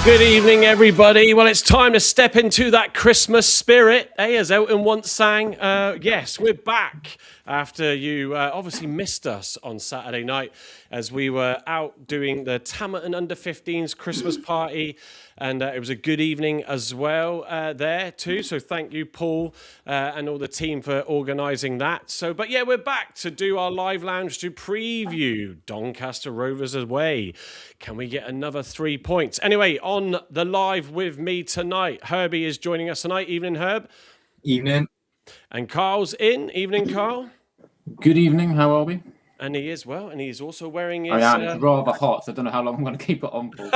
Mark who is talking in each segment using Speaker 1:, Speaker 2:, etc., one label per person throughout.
Speaker 1: Good evening, everybody. Well, it's time to step into that Christmas spirit, as Elton once sang. Yes, we're back after you obviously missed us on Saturday night as we were out doing the Tamerton Under-15s Christmas party, and it was a good evening as well there too. So thank you, Paul, and all the team for organising that. But yeah, we're back to do our live lounge to preview Doncaster Rovers away. Can we get another 3 points? Anyway, on the live with me tonight, Herbie is joining us tonight. Evening, Herb.
Speaker 2: Evening.
Speaker 1: And Carl's in. Evening, Carl.
Speaker 3: Good evening. How are we?
Speaker 1: And he is well, and he's also wearing his...
Speaker 3: I am. It's rather hot, so I don't know how long I'm going to keep it on for.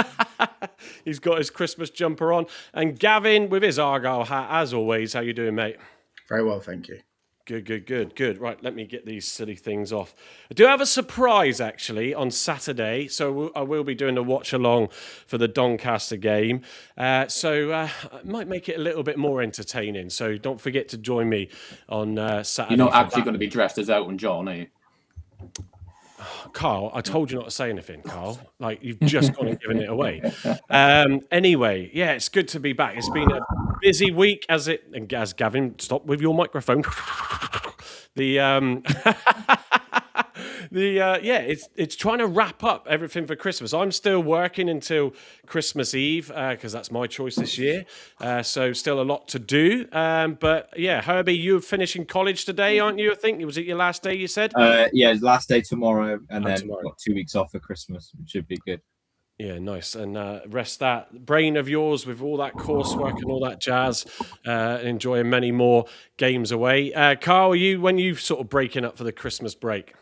Speaker 1: He's got his Christmas jumper on. And Gavin with his Argyle hat, as always. How you doing, mate?
Speaker 4: Very well, thank you.
Speaker 1: Good. Right, let me get these silly things off. I do have a surprise, actually, on Saturday. So I will be doing a watch-along for the Doncaster game. So it might make it a little bit more entertaining. So don't forget to join me on Saturday.
Speaker 3: You're not actually going to be dressed as Elton John, are you?
Speaker 1: Carl, I told you not to say anything, Carl. Like, you've just gone and given it away. Anyway, yeah, it's good to be back. It's been a busy week as Gavin, stop with your microphone. It's trying to wrap up everything for Christmas. I'm still working until Christmas Eve because that's my choice this year. So still a lot to do. But yeah, Herbie, you're finishing college today, aren't you? I think was it your last day? You said.
Speaker 2: Yeah, it's last day tomorrow, and then tomorrow. Got 2 weeks off for Christmas, which should be good.
Speaker 1: Yeah, nice. And rest that brain of yours with all that coursework and all that jazz. Enjoying many more games away. Carl, when you sort of breaking up for the Christmas break?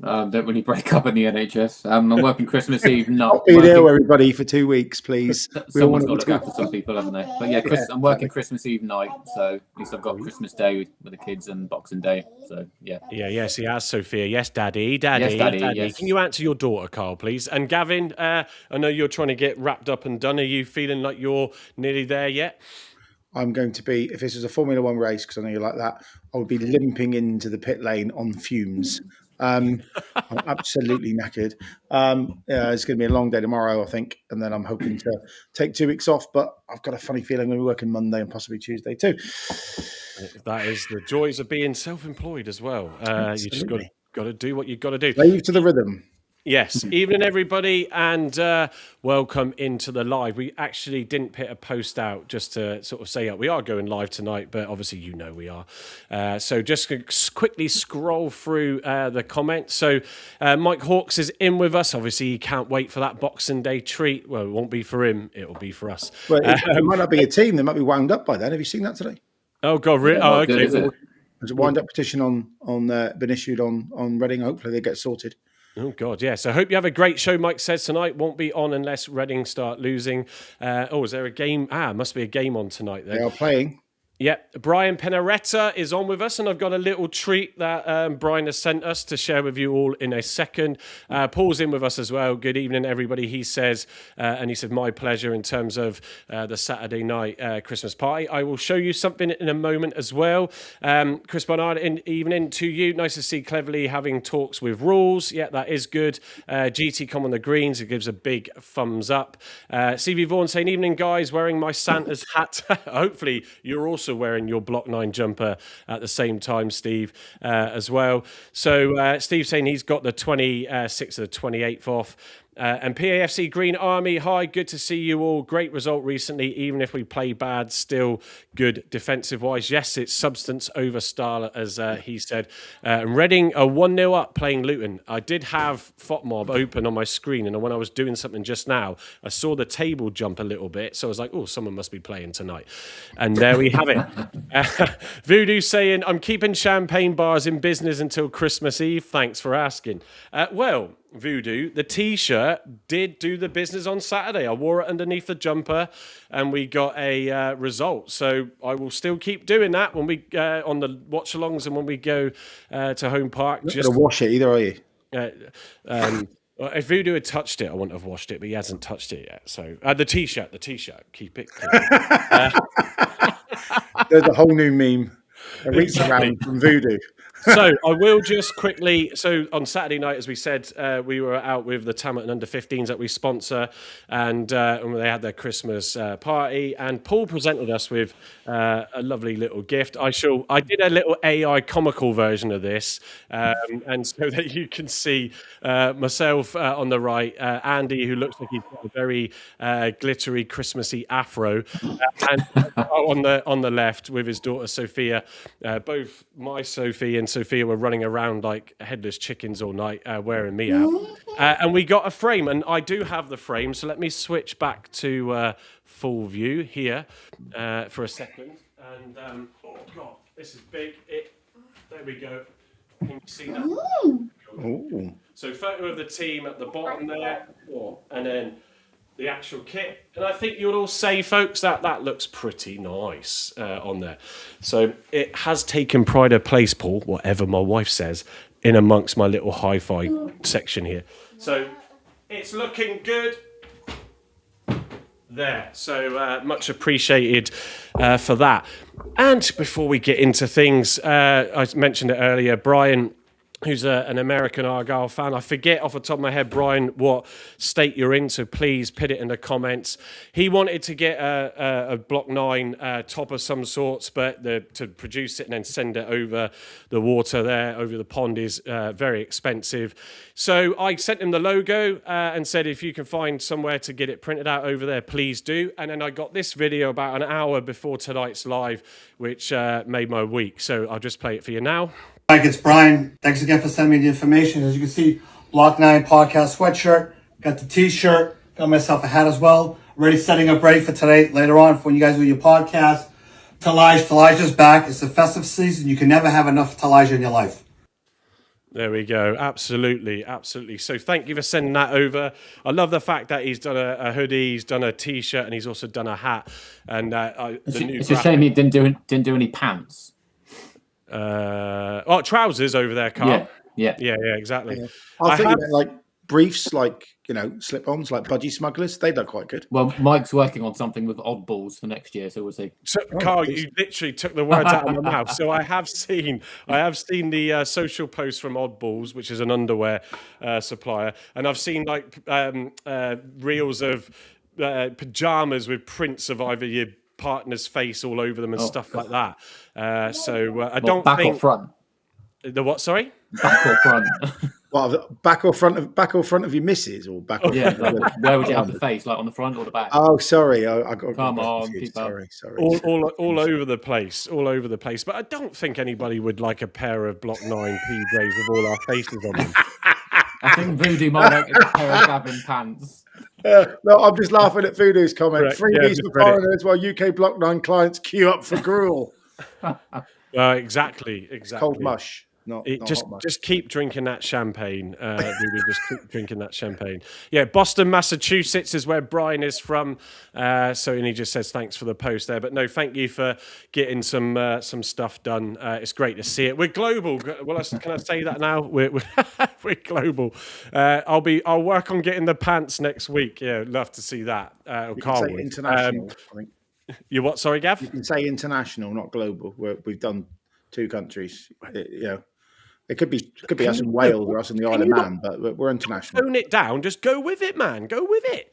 Speaker 3: Don't really break up in the NHS. I'm working Christmas Eve.
Speaker 4: Not be there, everybody, for 2 weeks, please.
Speaker 3: Someone's got to look after some people, haven't they? But yeah, I'm working Christmas Eve night, so at least I've got Christmas Day with the kids and Boxing Day. So yeah.
Speaker 1: Yes, he has, Sophia. Yes, Daddy.
Speaker 3: Yes, Daddy. Yes.
Speaker 1: Can you answer your daughter, Carl, please? And Gavin, I know you're trying to get wrapped up and done. Are you feeling like you're nearly there yet?
Speaker 4: I'm going to be, if this was a Formula One race, because I know you like that, I would be limping into the pit lane on fumes. I'm absolutely knackered. It's going to be a long day tomorrow, I think, and then I'm hoping to take 2 weeks off, but I've got a funny feeling I'm going to be working Monday and possibly Tuesday too.
Speaker 1: That is the joys of being self-employed as well. You just got to do what you've got to do.
Speaker 4: Slave to the rhythm.
Speaker 1: Yes, evening everybody, and welcome into the live. We actually didn't put a post out just to sort of say we are going live tonight, but obviously you know we are. So just quickly scroll through the comments. So Mike Hawkes is in with us. Obviously he can't wait for that Boxing Day treat. Well, it won't be for him, it'll be for us.
Speaker 4: Well, it might not be a team. They might be wound up by then. Have you seen that today?
Speaker 1: Oh, God, really?
Speaker 3: Yeah, okay.
Speaker 4: There's a wind-up petition been issued on Reading. Hopefully they get sorted.
Speaker 1: Oh, God, yeah. So I hope you have a great show, Mike says tonight. Won't be on unless Reading start losing. Is there a game? Must be a game on tonight then.
Speaker 4: They are playing.
Speaker 1: Yeah, Brian Penaretta is on with us, and I've got a little treat that Brian has sent us to share with you all in a second. Paul's in with us as well. Good evening, everybody, he says. And he said, my pleasure in terms of the Saturday night Christmas party. I will show you something in a moment as well. Chris Barnard, evening to you. Nice to see Cleverly having talks with rules. Yeah, that is good. GT come on the greens. It gives a big thumbs up. CV Vaughan saying, evening, guys, wearing my Santa's hat. Hopefully, you're also wearing your Block 9 jumper at the same time, Steve, as well. So Steve saying he's got the 26th or the 28th off. And PAFC Green Army, hi, good to see you all. Great result recently, even if we play bad, still good defensive-wise. Yes, it's substance over style, as he said. Reading are 1-0 up playing Luton. I did have FOTMob open on my screen, and when I was doing something just now, I saw the table jump a little bit, so I was like, oh, someone must be playing tonight. And there we have it. Voodoo saying, I'm keeping champagne bars in business until Christmas Eve. Thanks for asking. Voodoo, the T-shirt did do the business on Saturday. I wore it underneath the jumper, and we got a result. So I will still keep doing that when we on the watch-alongs and when we go to Home Park.
Speaker 4: You're not going to wash it either, are you?
Speaker 1: If Voodoo had touched it, I wouldn't have washed it, but he hasn't touched it yet. So the T-shirt, keep it clean.
Speaker 4: There's a whole new meme. A reach around from Voodoo.
Speaker 1: So I will just quickly. So on Saturday night, as we said, we were out with the Tamerton Under-15s that we sponsor, and they had their Christmas party. And Paul presented us with a lovely little gift. I did a little AI comical version of this, and so that you can see myself on the right, Andy, who looks like he's got a very glittery Christmassy afro, and on the left with his daughter Sophia. Both my Sophie and Sophia were running around like headless chickens all night, wearing me out. And we got a frame, and I do have the frame. So let me switch back to full view here for a second. And oh god, this is big. There we go. Can you see that?
Speaker 4: Ooh.
Speaker 1: So photo of the team at the bottom there, and then the actual kit. And I think you'll all say, folks, that looks pretty nice on there. So it has taken pride of place, Paul, whatever my wife says, in amongst my little hi-fi section here. So it's looking good. There. So much appreciated for that. And before we get into things, I mentioned it earlier, Brian, who's an American Argyle fan. I forget off the top of my head, Brian, what state you're in, so please put it in the comments. He wanted to get a Block 9 top of some sorts, but to produce it and then send it over the water there, over the pond, is very expensive. So I sent him the logo and said, if you can find somewhere to get it printed out over there, please do. And then I got this video about an hour before tonight's live, which made my week. So I'll just play it for you now.
Speaker 5: Mike, it's Brian. Thanks again for sending me the information. As you can see, Block 9 podcast sweatshirt, got the t-shirt, got myself a hat as well. Already setting up ready for today, later on, for when you guys do your podcast. Tolaj is back. It's the festive season. You can never have enough Tolaj in your life.
Speaker 1: There we go. Absolutely, absolutely. So thank you for sending that over. I love the fact that he's done a hoodie, he's done a t-shirt, and he's also done a hat. And
Speaker 3: it's a shame he didn't do any pants.
Speaker 1: Trousers over there, Carl.
Speaker 3: Yeah,
Speaker 1: exactly.
Speaker 4: Yeah. I think like briefs, like slip-ons, like budgie smugglers. They look quite good.
Speaker 3: Well, Mike's working on something with oddballs for next year, so we'll see.
Speaker 1: So, Carl, you literally took the words out of my mouth. So I have seen the social posts from Oddballs, which is an underwear supplier, and I've seen like reels of pajamas with prints of either your partner's face all over them and stuff like that. I don't
Speaker 3: back
Speaker 1: think
Speaker 3: or front.
Speaker 1: The what? Sorry,
Speaker 3: back or front.
Speaker 4: Well, back or front of your missus, or back? Or
Speaker 3: where would you have the face? Like on the front or the back?
Speaker 4: Oh, sorry, I got.
Speaker 3: Come on, keep up.
Speaker 4: Sorry.
Speaker 1: All over the place, all over the place. But I don't think anybody would like a pair of Block 9 PJs with all our faces on them.
Speaker 3: I think Voodoo might like a pair of Gavin pants.
Speaker 4: No, I'm just laughing at Voodoo's comment.
Speaker 1: Correct.
Speaker 4: Freebies for foreigners while UK Block 9 clients queue up for gruel.
Speaker 1: Exactly.
Speaker 4: Cold mush. Not hot mush.
Speaker 1: Just keep drinking that champagne. Voodoo, just keep drinking that champagne. Yeah, Boston, Massachusetts is where Brian is from. And he just says thanks for the post there. But no, thank you for getting some stuff done. It's great to see it. We're global. Well, can I say that now? We're global. I'll work on getting the pants next week. Yeah, love to see that.
Speaker 4: You can say international. I think.
Speaker 1: You what? Sorry, Gav?
Speaker 4: You can say international, not global. We've done 2 countries. It could be us in Wales or us in the Isle of Man, but we're international.
Speaker 1: Tone it down. Just go with it, man. Go with it.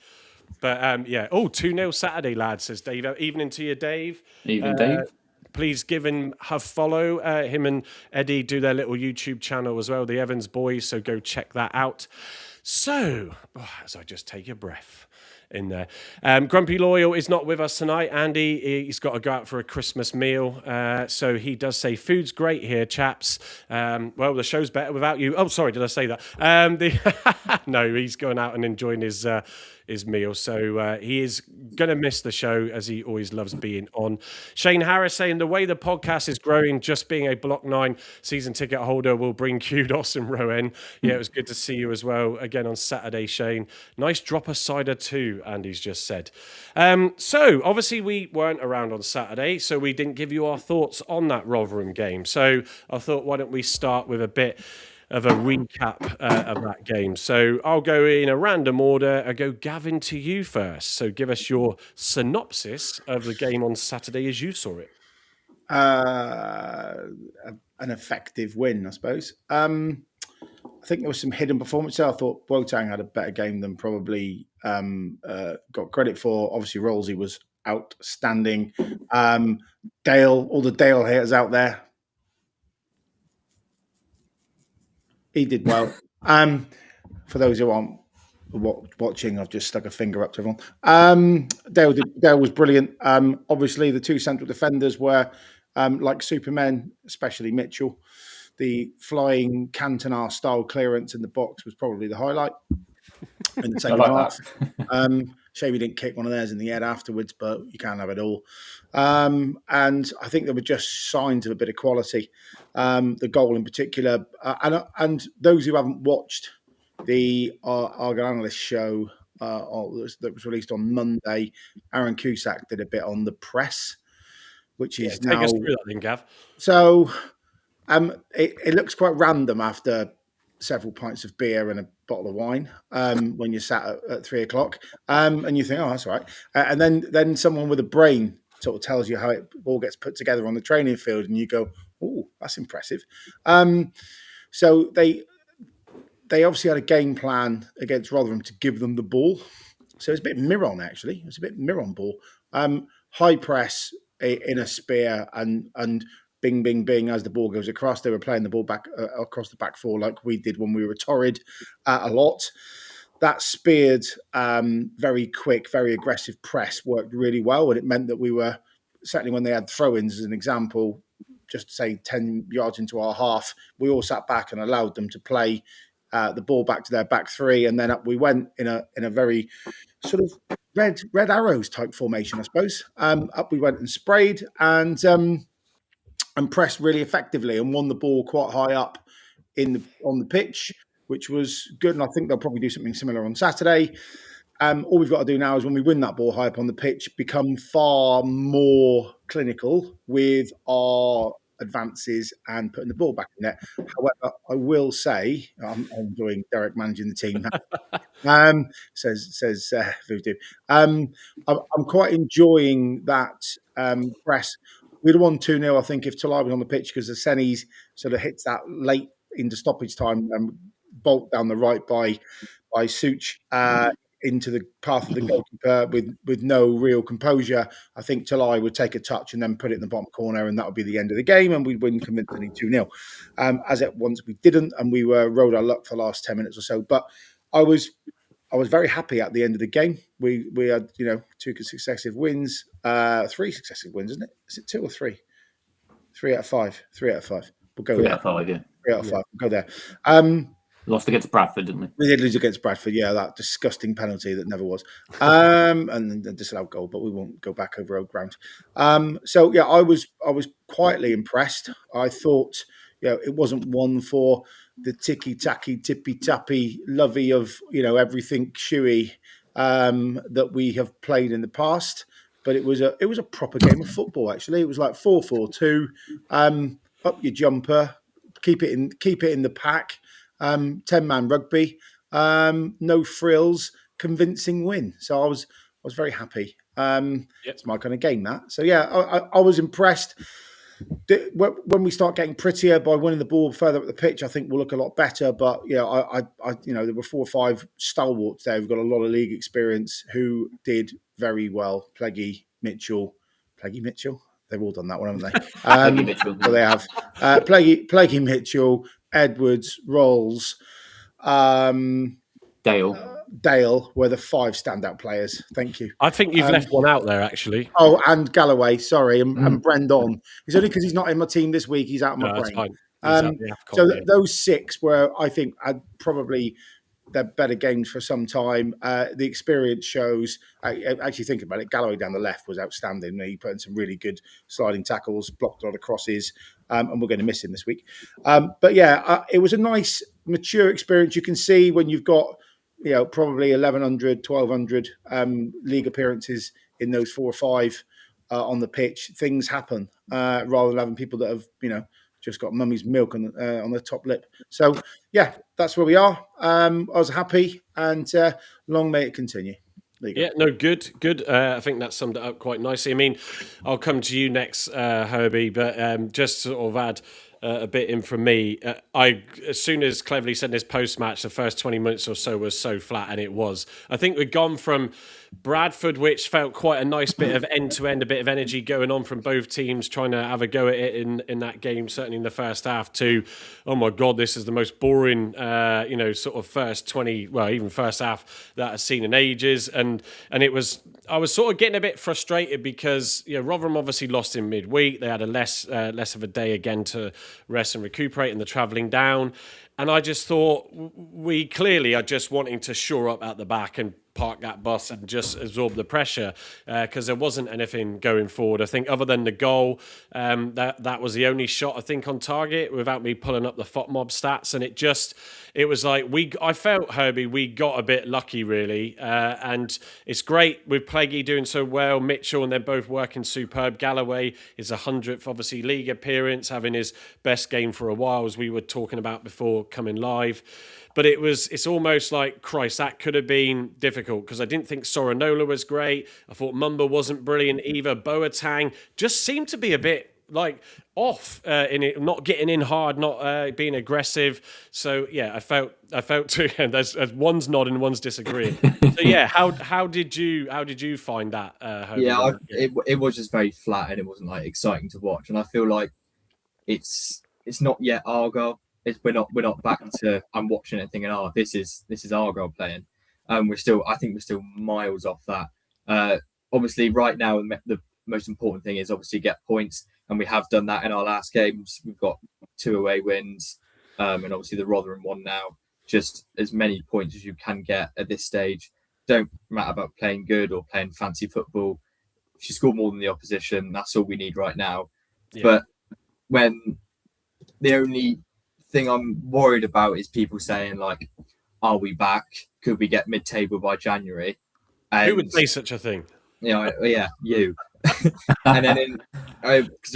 Speaker 1: But 2-0 Saturday, lad, says Dave. Evening to you, Dave.
Speaker 3: Evening, Dave.
Speaker 1: Please give him a follow. Him and Eddie do their little YouTube channel as well, the Evans Boys. So go check that out. So, as I just take a breath in there. Grumpy Loyal is not with us tonight. Andy, he's got to go out for a Christmas meal. So he does say, food's great here, chaps. Well, the show's better without you. Oh, sorry, did I say that? No, he's going out and enjoying his meal. So he is going to miss the show, as he always loves being on. Shane Harris saying, the way the podcast is growing, just being a Block 9 season ticket holder will bring kudos and Rowan. Yeah, it was good to see you as well again on Saturday, Shane. Nice drop a cider too, Andy's just said. So obviously we weren't around on Saturday, so we didn't give you our thoughts on that Rotherham game. So I thought, why don't we start with a bit of a recap of that game. So I'll go in a random order. I'll go, Gavin, to you first. So give us your synopsis of the game on Saturday as you saw it.
Speaker 4: A an effective win, I suppose. I think there was some hidden performances. I thought Boateng had a better game than probably got credit for. Obviously, Rolsey was outstanding. Dale, all the Dale haters out there, he did well. For those who aren't watching, I've just stuck a finger up to everyone. Dale was brilliant. Obviously, the two central defenders were like supermen, especially Mitchell. The flying Cantona style clearance in the box was probably the highlight in the second half. Shame he didn't kick one of theirs in the head afterwards, but you can't have it all. And I think there were just signs of a bit of quality. The goal in particular, and those who haven't watched the Argyle Analyst show that was released on Monday, Aaron Cusack did a bit on the press, which is
Speaker 1: take us through that then, Gav.
Speaker 4: So it looks quite random after several pints of beer and a bottle of wine when you're sat at 3 o'clock, and you think, oh, that's all right. And then someone with a brain sort of tells you how it all gets put together on the training field, and you go, oh, that's impressive. So they obviously had a game plan against Rotherham to give them the ball. So it's a bit Miron, actually. It's a bit Miron ball. High press in a spear and bing, bing, bing as the ball goes across. They were playing the ball back across the back four like we did when we were Torrid a lot. That speared, very quick, very aggressive press worked really well. And it meant that we were, certainly when they had throw-ins as an example, just say 10 yards into our half, we all sat back and allowed them to play the ball back to their back three, and then up we went in a very sort of red arrows type formation, I suppose. Up we went and sprayed and pressed really effectively and won the ball quite high up on the pitch, which was good. And I think they'll probably do something similar on Saturday. All we've got to do now is when we win that ball high up on the pitch, become far more clinical with our advances and putting the ball back in there. However, I will say I'm enjoying Derek managing the team. Says Voodoo. I'm quite enjoying that press. We'd have won 2-0, I think, if Tolaj was on the pitch because the Sennies sort of hits that late into stoppage time and bolt down the right by Such into the path of the goalkeeper with no real composure. I think Tolaj would take a touch and then put it in the bottom corner, and that would be the end of the game, and we'd win convincingly 2-0. As it once we didn't, and we rode our luck for the last 10 minutes or so. But I was very happy at the end of the game. We had 2 successive wins, 3 successive wins, isn't it? Is it 2 or 3? 3 out of 5. 3 out of 5. We'll go
Speaker 3: 3
Speaker 4: there.
Speaker 3: out of 5, yeah.
Speaker 4: 3 out of 5. We'll go there.
Speaker 3: Lost against Bradford, didn't we?
Speaker 4: We did lose against Bradford, yeah, that disgusting penalty that never was. And the disallowed goal, but we won't go back over old ground. So yeah, I was quietly impressed. I thought, it wasn't one for the ticky-tacky, tippy-tappy lovey of, everything shoey that we have played in the past. But it was a proper game of football, actually. It was like 4-4-2, up your jumper, keep it in the pack. 10-man rugby, no frills, convincing win. So I was very happy. It's my kind of game, that. So yeah, I was impressed. When we start getting prettier by winning the ball further up the pitch, I think we'll look a lot better. But I there were 4 or 5 stalwarts there who've got a lot of league experience who did very well. Plaggy Mitchell. They've all done that one, haven't they?
Speaker 3: Plaggy Mitchell.
Speaker 4: So they have Plaggy Mitchell, Edwards, Rolls, Dale were the 5 standout players. Thank you.
Speaker 1: I think you've left one out there, actually.
Speaker 4: Oh, and Galloway, sorry, and Brendon. It's only because he's not in my team this week. He's out of my brain. So those 6 were, I think, probably their better games for some time. The experience shows. Actually, think about it. Galloway down the left was outstanding. He put in some really good sliding tackles, blocked a lot of crosses, and we're going to miss him this week. But yeah, it was a nice, mature experience. You can see when you've got, probably 1,100, 1,200 league appearances in those 4 or 5 on the pitch, things happen rather than having people that have, just got mummy's milk on the top lip. So yeah, that's where we are. I was happy, and long may it continue.
Speaker 1: Yeah, no, good. I think that summed it up quite nicely. I mean, I'll come to you next, Herbie, but just to sort of add a bit in from me. As soon as Cleverly said this post-match, the first 20 minutes or so was so flat, and it was. I think we'd gone from Bradford, which felt quite a nice bit of end-to-end, a bit of energy going on from both teams, trying to have a go at it in that game, certainly in the first half, to, oh my God, this is the most boring, sort of first 20, well, even first half that I've seen in ages. And it was, I was sort of getting a bit frustrated because, Rotherham obviously lost in midweek. They had a less of a day again to rest and recuperate, and the travelling down. And I just thought we clearly are just wanting to shore up at the back and park that bus and just absorb the pressure because there wasn't anything going forward. I think other than the goal, that was the only shot I think on target without me pulling up the FOTMob stats. And it was like I felt, Herbie, we got a bit lucky really. And it's great with Pleggy doing so well, Mitchell, and they're both working superb. Galloway is 100th, obviously, league appearance, having his best game for a while, as we were talking about before coming live. But it's almost like, Christ, that could have been difficult because I didn't think Soranola was great. I thought Mumba wasn't brilliant either. Boateng just seemed to be a bit like off in it, not getting in hard, not being aggressive. So yeah, I felt too. And there's one's nodding, one's disagreeing. So yeah, how did you find that?
Speaker 2: Yeah, it was just very flat and it wasn't like exciting to watch. And I feel like it's not yet Argyle. We're not back to I'm watching it thinking, oh, this is Argyle playing. I think we're still miles off that. Obviously, right now the most important thing is obviously get points, and we have done that in our last games. We've got 2 away wins, and obviously the Rotherham one now. Just as many points as you can get at this stage. Don't matter about playing good or playing fancy football. If you score more than the opposition, that's all we need right now. Yeah. But when the only thing I'm worried about is people saying like, are we back? Could we get mid-table by January? And,
Speaker 1: who would say such a thing?
Speaker 2: Yeah, you. And then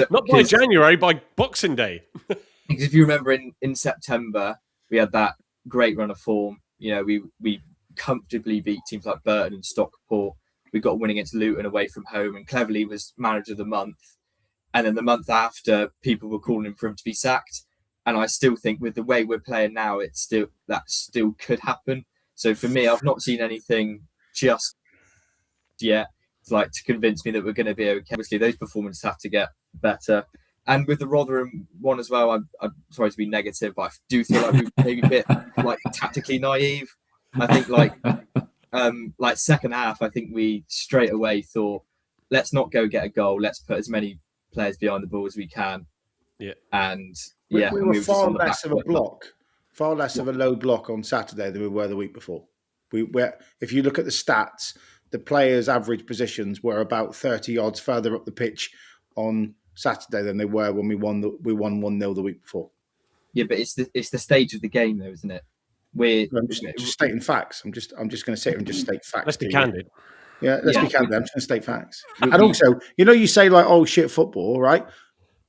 Speaker 1: not by January, by Boxing Day.
Speaker 2: Because if you remember in September, we had that great run of form. We comfortably beat teams like Burton and Stockport. We got a win against Luton away from home, and Cleverly was manager of the month. And then the month after, people were calling for him to be sacked. And I still think with the way we're playing now, that still could happen. So for me, I've not seen anything just yet to convince me that we're going to be okay. Obviously, those performances have to get better. And with the Rotherham one as well, I'm sorry to be negative, but I do feel like we're maybe a bit tactically naive. I think second half, I think we straight away thought, let's not go get a goal. Let's put as many players behind the ball as we can.
Speaker 1: Yeah.
Speaker 2: And
Speaker 4: we were far less of a block, far less of a low block on Saturday than we were the week before. If you look at the stats, the players' average positions were about 30 yards further up the pitch on Saturday than they were when we won 1-0 the week before.
Speaker 2: Yeah, but it's the stage of the game, though, isn't it?
Speaker 4: I'm just stating facts. I'm just going to sit here and just state facts.
Speaker 1: Let's be candid.
Speaker 4: Yeah, let's be candid. I'm just going to state facts. And also, you say like, oh shit, football, right?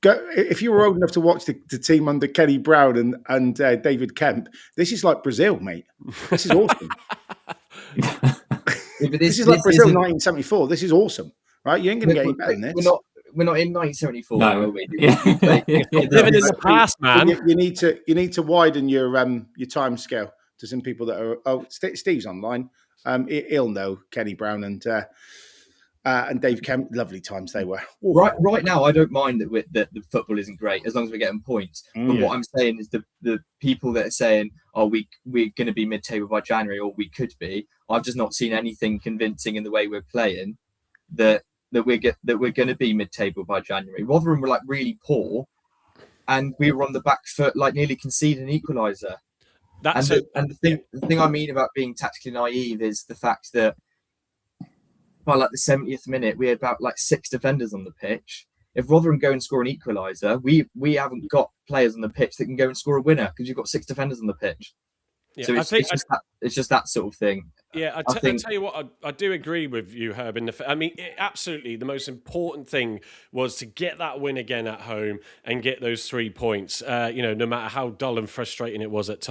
Speaker 4: If you were old enough to watch the team under Kenny Brown and David Kemp, this is like Brazil, mate. This is awesome. This is like Brazil 1974. This is awesome, right? You ain't going to get any better than this.
Speaker 2: We're not in 1974.
Speaker 3: No,
Speaker 2: are we?
Speaker 1: Living in the past, man.
Speaker 4: You need to widen your time scale to some people that are. Oh, Steve's online. He'll know Kenny Brown and Dave Kemp. Lovely times they were.
Speaker 2: Ooh. Right now, I don't mind that the football isn't great as long as we're getting points. But what I'm saying is the people that are saying, "Oh, we're going to be mid-table by January," or we could be. I've just not seen anything convincing in the way we're playing that we're going to be mid-table by January. Rotherham were really poor, and we were on the back foot, nearly conceding an equaliser. The thing I mean about being tactically naive is the fact that by the 70th minute, we had about 6 defenders on the pitch. If Rotherham go and score an equaliser, we haven't got players on the pitch that can go and score a winner because you've got 6 defenders on the pitch. Yeah, so it's just that sort of thing.
Speaker 1: Yeah, I tell you what, I do agree with you, Herb. Absolutely, the most important thing was to get that win again at home and get those 3 points. No matter how dull and frustrating it was at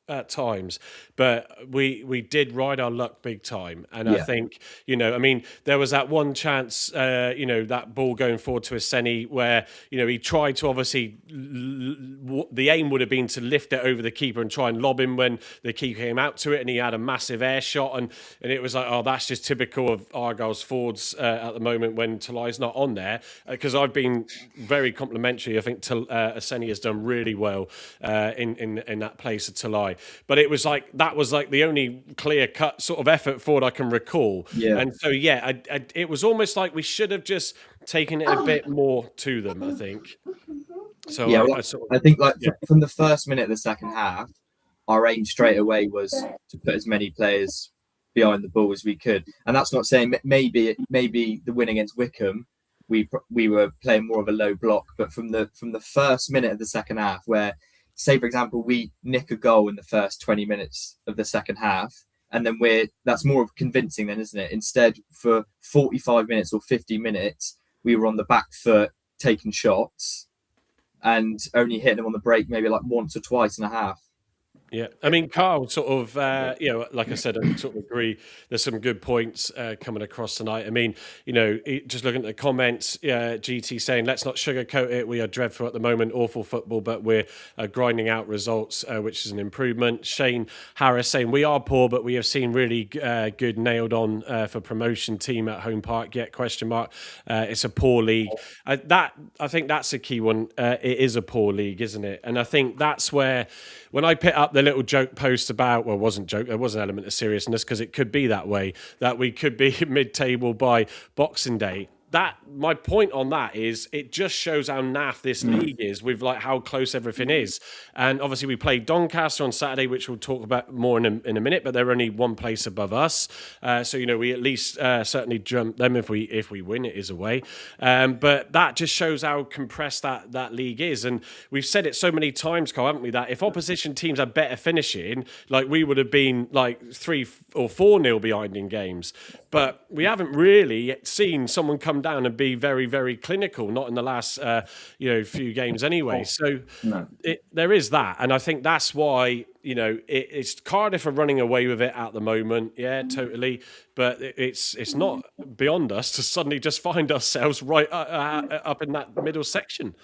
Speaker 1: at times, but we did ride our luck big time. And I
Speaker 2: Yeah.
Speaker 1: think, I mean, there was that one chance, that ball going forward to Aseni where, he tried to obviously, the aim would have been to lift it over the keeper and try and lob him when the keeper came out to it, and he had a massive air shot, and it was like, oh, that's just typical of Argyle's forwards at the moment when Tolaj's not on there, because I've been very complimentary. I think Aseni has done really well in that place at Tolaj. But it was like that was like the only clear-cut sort of effort forward I can recall.
Speaker 2: Yeah.
Speaker 1: And so, it was almost like we should have just taken it a bit more to them, I think. So
Speaker 2: Yeah, I think from the first minute of the second half, our aim straight away was to put as many players behind the ball as we could. And that's not saying maybe the win against Wickham, we were playing more of a low block, but from the first minute of the second half, where, say for example, we nick a goal in the first 20 minutes of the second half, and then that's more of convincing then, isn't it? Instead, for 45 minutes or 50 minutes, we were on the back foot taking shots and only hitting them on the break maybe like once or twice and a half.
Speaker 1: Yeah, I mean, Carl sort of, like I said, I sort of agree. There's some good points coming across tonight. I mean, just looking at the comments, GT saying, let's not sugarcoat it. We are dreadful at the moment, awful football, but we're grinding out results, which is an improvement. Shane Harris saying, we are poor, but we have seen really good nailed on for promotion team at home park. Yet, ? It's a poor league. I think that's a key one. It is a poor league, isn't it? And I think that's where, when I put up the little joke post about, well, it wasn't joke, there was an element of seriousness because it could be that way, that we could be mid-table by Boxing Day. My point on that is it just shows how naff this league is with like how close everything is. And obviously we played Doncaster on Saturday, which we'll talk about more in a minute, but they're only one place above us. So, we at least certainly jump them if we win. It is away. But that just shows how compressed that league is. And we've said it so many times, Carl, haven't we, that if opposition teams had better finishing, like we would have been like 3 or 4-0 behind in games. But we haven't really seen someone come down and be very, very clinical, not in the last few games anyway. So there is that. And I think that's why, it's Cardiff are running away with it at the moment. Yeah, totally. But it's not beyond us to suddenly just find ourselves right up in that middle section.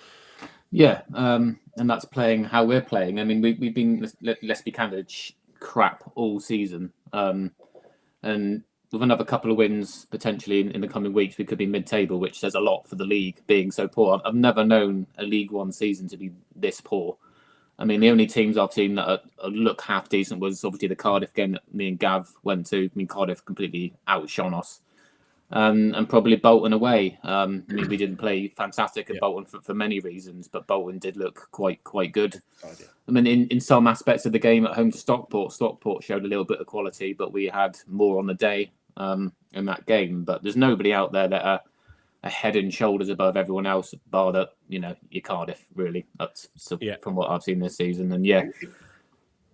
Speaker 3: Yeah, and that's playing how we're playing. I mean, we've been, let's be candid, crap all season. And with another couple of wins potentially in the coming weeks, we could be mid-table, which says a lot for the league being so poor. I've never known a League One season to be this poor. I mean, the only teams I've seen that look half decent was obviously the Cardiff game that me and Gav went to. I mean, Cardiff completely outshone us. And probably Bolton away. I mean, we didn't play fantastic at Bolton for many reasons, but Bolton did look quite good. I mean, in some aspects of the game at home to Stockport showed a little bit of quality, but we had more on the day in that game. But there's nobody out there that are a head and shoulders above everyone else, bar that, your Cardiff, really. That's from what I've seen this season. And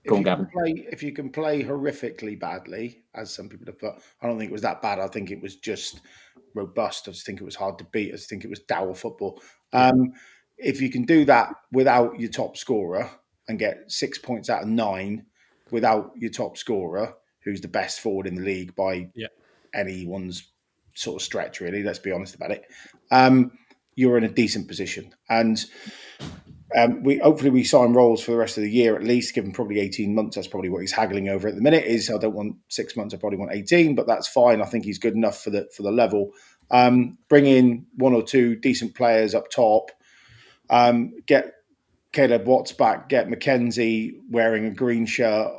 Speaker 3: go on, Gavin.
Speaker 4: If you can play horrifically badly, as some people have put, I don't think it was that bad. I think it was just robust. I just think it was hard to beat. I just think it was dour football. If you can do that without your top scorer and get 6 points out of 9 without your top scorer, who's the best forward in the league by anyone's sort of stretch, really, let's be honest about it, you're in a decent position. And hopefully we sign Rolls for the rest of the year, at least, given probably 18 months. That's probably what he's haggling over at the minute. I don't want 6 months, I probably want 18, but that's fine. I think he's good enough for the level. Bring in 1 or 2 decent players up top. Get Caleb Watts back. Get Mackenzie wearing a green shirt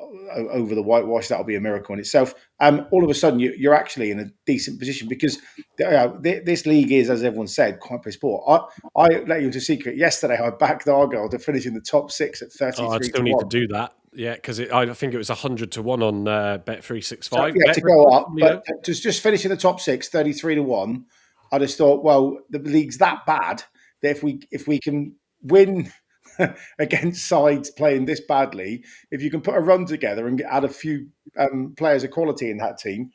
Speaker 4: over the whitewash. That'll be a miracle in itself. All of a sudden, you're actually in a decent position because this league is, as everyone said, quite piss poor. I let you into a secret. Yesterday, I backed Argyle to finish in the top 6 at 33.
Speaker 1: I still need to do that. Yeah, because I think it was 100 to 1 on Bet365.
Speaker 4: So, to go up, but to just finish in the top 6, 33 to 1. I just thought, well, the league's that bad that if we can win against sides playing this badly, if you can put a run together and add a few players of quality in that team,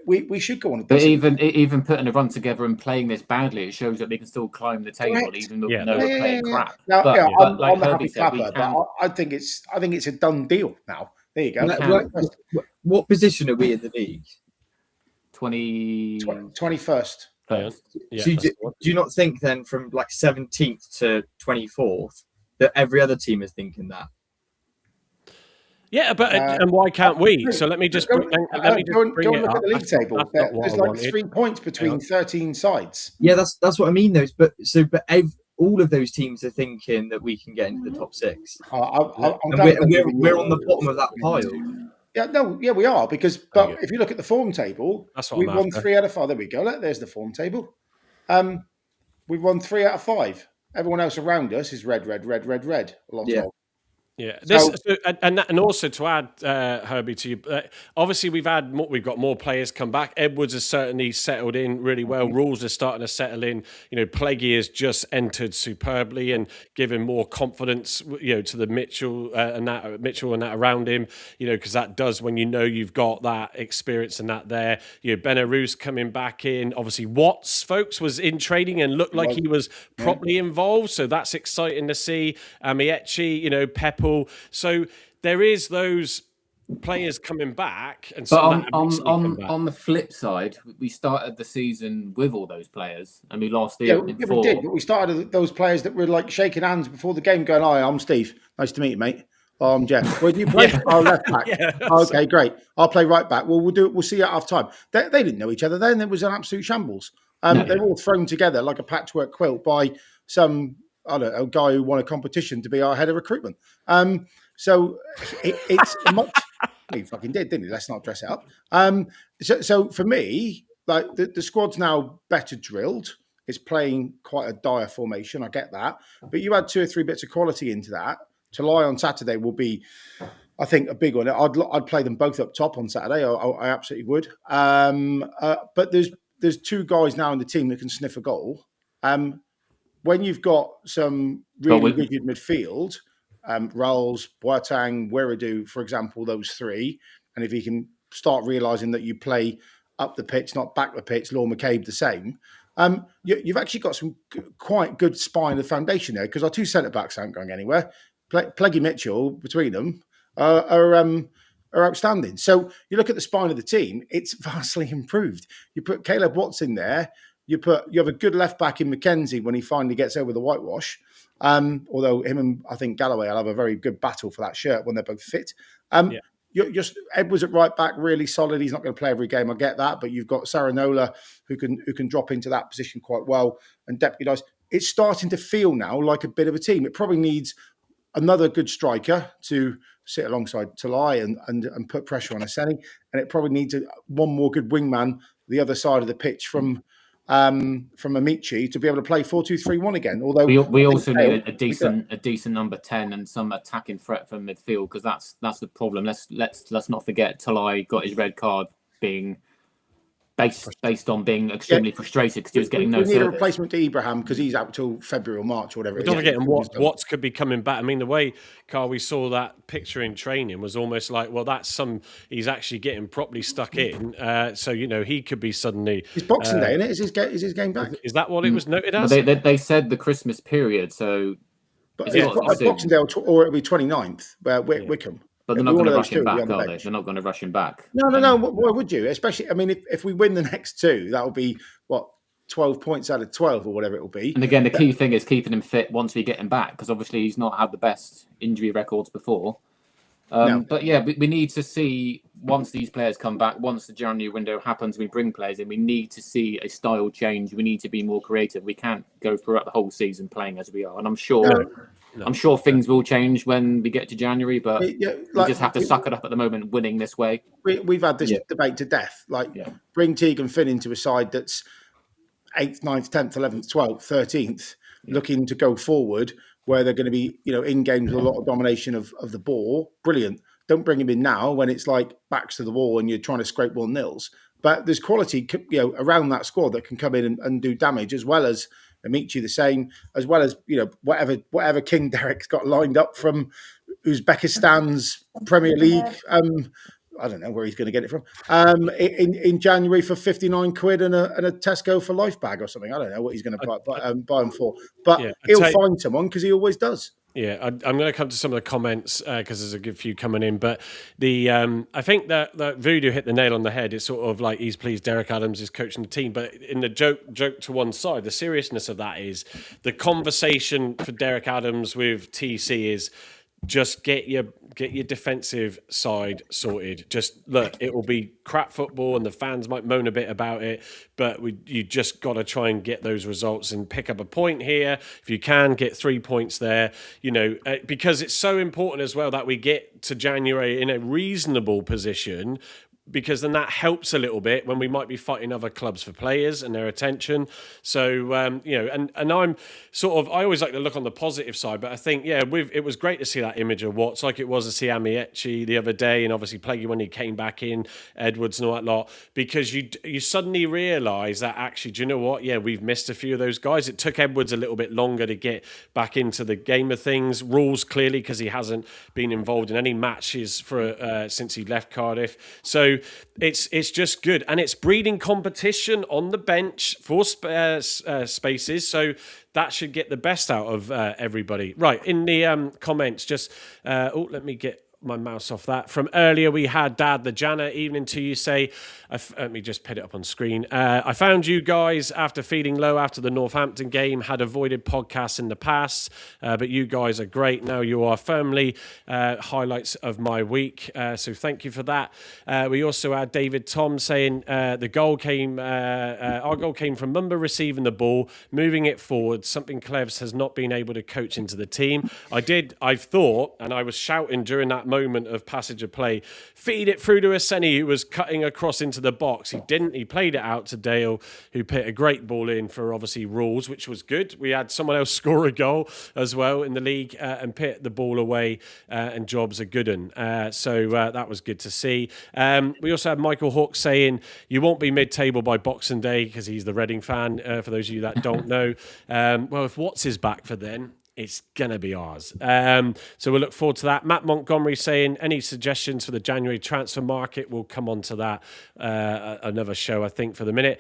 Speaker 4: we should go on a
Speaker 3: But
Speaker 4: decent.
Speaker 3: even putting a run together and playing this badly, it shows that they can still climb the table,
Speaker 4: Correct.
Speaker 3: even though
Speaker 1: Yeah.
Speaker 3: we're playing crap.
Speaker 4: Now,
Speaker 3: But,
Speaker 4: I'm
Speaker 3: like
Speaker 4: a
Speaker 3: Herbie
Speaker 4: happy
Speaker 3: said, we
Speaker 4: clapper,
Speaker 3: can.
Speaker 4: but I think it's a done deal now. There you go.
Speaker 2: What position are we in the league?
Speaker 4: 21st.
Speaker 1: Yeah,
Speaker 2: So do you not think then from like 17th to 24th that every other team is thinking that?
Speaker 1: Yeah, but and why can't we? So let me just bring
Speaker 4: go
Speaker 1: it
Speaker 4: and look
Speaker 1: up.
Speaker 4: at the league table.
Speaker 1: That's not what
Speaker 4: There's
Speaker 1: I
Speaker 4: like
Speaker 1: wanted.
Speaker 4: 3 points between 13 sides.
Speaker 2: Yeah, that's what I mean. All of those teams are thinking that we can get into the top 6.
Speaker 4: I'm
Speaker 2: And
Speaker 4: glad
Speaker 2: we're on the bottom of that pile.
Speaker 4: Yeah, we are but if you look at the form table,
Speaker 1: That's what
Speaker 4: we've
Speaker 1: I'm
Speaker 4: won
Speaker 1: after.
Speaker 4: 3 out of 5. There we go. There's the form table. We've won 3 out of 5. Everyone else around us is red. A lot of.
Speaker 1: Yeah,
Speaker 4: So-
Speaker 1: and also to add, Herbie, to you, obviously we've got more players come back. Edwards has certainly settled in really well. Rules are starting to settle in. Pleggy has just entered superbly and given more confidence, to the Mitchell and that around him. Because that does when you've got that experience and that there. Benarouz coming back in. Obviously, Watts, folks, was in training and looked like he was properly involved. So that's exciting to see. Amiechi, Pepple. So there is those players coming back, and
Speaker 3: but on the flip side, we started the season with all those players, and we lost the opening four.
Speaker 4: We did. But we started with those players that were like shaking hands before the game, going, "Hi, I'm Steve. Nice to meet you, mate. Oh, I'm Jeff. Where do you play? Oh, left back. Okay, great. I'll play right back. Well, we'll see you at half time." They didn't know each other then. It was an absolute shambles. They were all thrown together like a patchwork quilt by some, I don't know, guy who won a competition to be our head of recruitment. So it's much. He fucking did, didn't he? Let's not dress it up. So for me, like the squad's now better drilled. It's playing quite a dire formation. I get that, but you add 2 or 3 bits of quality into that. Tolaj on Saturday will be, I think, a big one. I'd play them both up top on Saturday. I absolutely would. But there's 2 guys now in the team that can sniff a goal. When you've got some really rigid midfield, Rolls, Boateng, Wiredu, for example, those 3, and if you can start realising that you play up the pitch, not back the pitch, Law McCabe the same, you've actually got some quite good spine of foundation there, because our 2 centre-backs aren't going anywhere. Pleggy Mitchell, between them, are outstanding. So you look at the spine of the team, it's vastly improved. You put Caleb Watts in there, you have a good left back in McKenzie when he finally gets over the whitewash. Although him and I think Galloway will have a very good battle for that shirt when they're both fit. Edwards at right back, really solid. He's not going to play every game, I get that, but you've got Saranola who can drop into that position quite well and deputise. It's starting to feel now like a bit of a team. It probably needs another good striker to sit alongside Tolaj and put pressure on Aseni, and it probably needs one more good wingman the other side of the pitch from Amici to be able to play 4-2-3-1 again. Although
Speaker 3: we also need a decent number 10 and some attacking threat from midfield, because that's the problem. Let's not forget Tolaj got his red card being based on being extremely frustrated because he was getting no service. We need a
Speaker 4: replacement to Ibrahim because he's out till February or March or whatever.
Speaker 1: Don't forget Watts could be coming back. I mean, the way, Carl, we saw that picture in training was almost like, well, he's actually getting properly stuck in. So, he could be suddenly...
Speaker 4: It's Boxing Day, isn't it? Is his game back?
Speaker 1: Is that what it was noted as?
Speaker 3: They said the Christmas period, so...
Speaker 4: But Boxing Day or it'll be 29th, Wickham.
Speaker 3: But they're not going to rush him back, are they? They're not going to rush him back.
Speaker 4: No. Why would you? Especially, I mean, if we win the next 2, that will be, 12 points out of 12 or whatever it will be.
Speaker 3: And again, the key thing is keeping him fit once we get him back, because obviously he's not had the best injury records before. But yeah, we need to see, once these players come back, once the January window happens, we bring players in, we need to see a style change. We need to be more creative. We can't go throughout the whole season playing as we are. And I'm sure things will change when we get to January, but we just have to suck it up at the moment, winning this way.
Speaker 4: We've had this debate to death. Bring Teague and Finn into a side that's 8th, 9th, 10th, 11th, 12th, 13th, looking to go forward, where they're going to be, in games with a lot of domination of the ball. Brilliant. Don't bring him in now when it's like backs to the wall and you're trying to scrape 1-0s. But there's quality, around that squad that can come in and do damage, as well as Amici the same, as well as whatever King Derek's got lined up from Uzbekistan's Premier League. I don't know where he's going to get it from. In January for 59 quid and a Tesco for Life bag or something. I don't know what he's going to buy them for, but he'll find someone because he always does.
Speaker 1: Yeah, I'm going to come to some of the comments because there's a good few coming in. But I think that Voodoo hit the nail on the head. It's sort of like he's pleased Derek Adams is coaching the team. But in the joke to one side, the seriousness of that is the conversation for Derek Adams with TC is just get your defensive side sorted. Just look, it will be crap football and the fans might moan a bit about it, but you just got to try and get those results and pick up a point here. If you can, get 3 points there, because it's so important as well that we get to January in a reasonable position, because then that helps a little bit when we might be fighting other clubs for players and their attention. So, and I'm I always like to look on the positive side, but I think, it was great to see that image of Watts, like it was to see Amiechi the other day, and obviously Plaguey when he came back in, Edwards and all that lot, because you suddenly realise that actually, do you know what? Yeah, we've missed a few of those guys. It took Edwards a little bit longer to get back into the game of things. Rules, clearly, because he hasn't been involved in any matches since he left Cardiff. So it's just good, and it's breeding competition on the bench for spaces. So that should get the best out of everybody. Right, in the comments, just let me get my mouse off that. From earlier, we had Dad the Janner. Evening to you, say. Let me just put it up on screen. I found you guys after feeling low after the Northampton game, had avoided podcasts in the past, but you guys are great. Now you are firmly highlights of my week. So thank you for that. We also had David Tom saying our goal came from Mumba receiving the ball, moving it forward, something Clevs has not been able to coach into the team. I thought, and I was shouting during that moment of passage of play, feed it through to Aseni, who was cutting across into the box. He didn't. He played it out to Dale, who put a great ball in for obviously Rules, which was good. We had someone else score a goal as well in the league and put the ball away, and Jobs a good one. So that was good to see. We also had Michael Hawke saying, you won't be mid-table by Boxing Day, because he's the Reading fan, for those of you that don't know. Well, if Watts is back for then, it's going to be ours. So we'll look forward to that. Matt Montgomery saying, any suggestions for the January transfer market? We'll come on to that another show, I think, for the minute.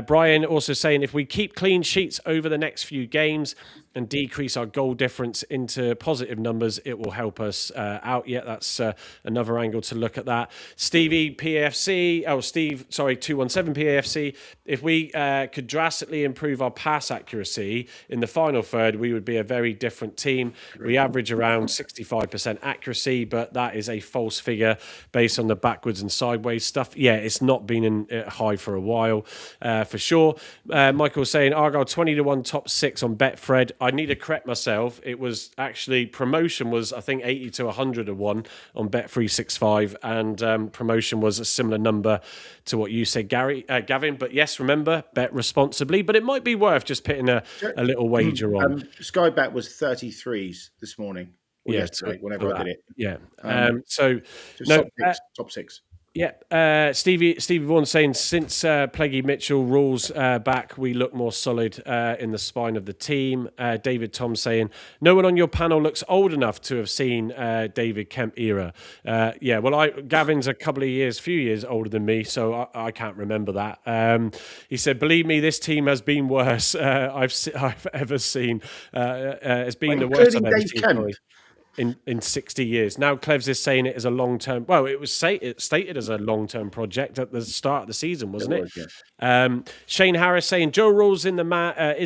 Speaker 1: Brian also saying, if we keep clean sheets over the next few games and decrease our goal difference into positive numbers, it will help us out. Yeah, that's another angle to look at that. Stevie PAFC, 217 PAFC, if we could drastically improve our pass accuracy in the final third, we would be a very different team. We average around 65% accuracy, but that is a false figure based on the backwards and sideways stuff. Yeah, it's not been in high for a while, for sure. Michael saying, Argyle 20-1 top 6 on Betfred. I need to correct myself. It was actually, promotion was, I think, 80 to 101 on Bet365, and promotion was a similar number to what you said, Gavin. But yes, remember, bet responsibly. But it might be worth just putting a little wager on.
Speaker 4: Sky Bet was 33s this morning. Yesterday, whenever I did it.
Speaker 1: Yeah.
Speaker 4: Top six.
Speaker 1: Yeah, Stevie Vaughan saying, since Plaguey Mitchell Rules back, we look more solid in the spine of the team. David Tom saying, no one on your panel looks old enough to have seen David Kemp era. Gavin's a few years older than me, so I can't remember that. He said, believe me, this team has been worse I've ever seen. It's been the worst I've ever seen. In 60 years. Now Clevs is saying it as a long-term... Well, it was stated as a long-term project at the start of the season, wasn't it? Yeah. Shane Harris saying, Joe Rules is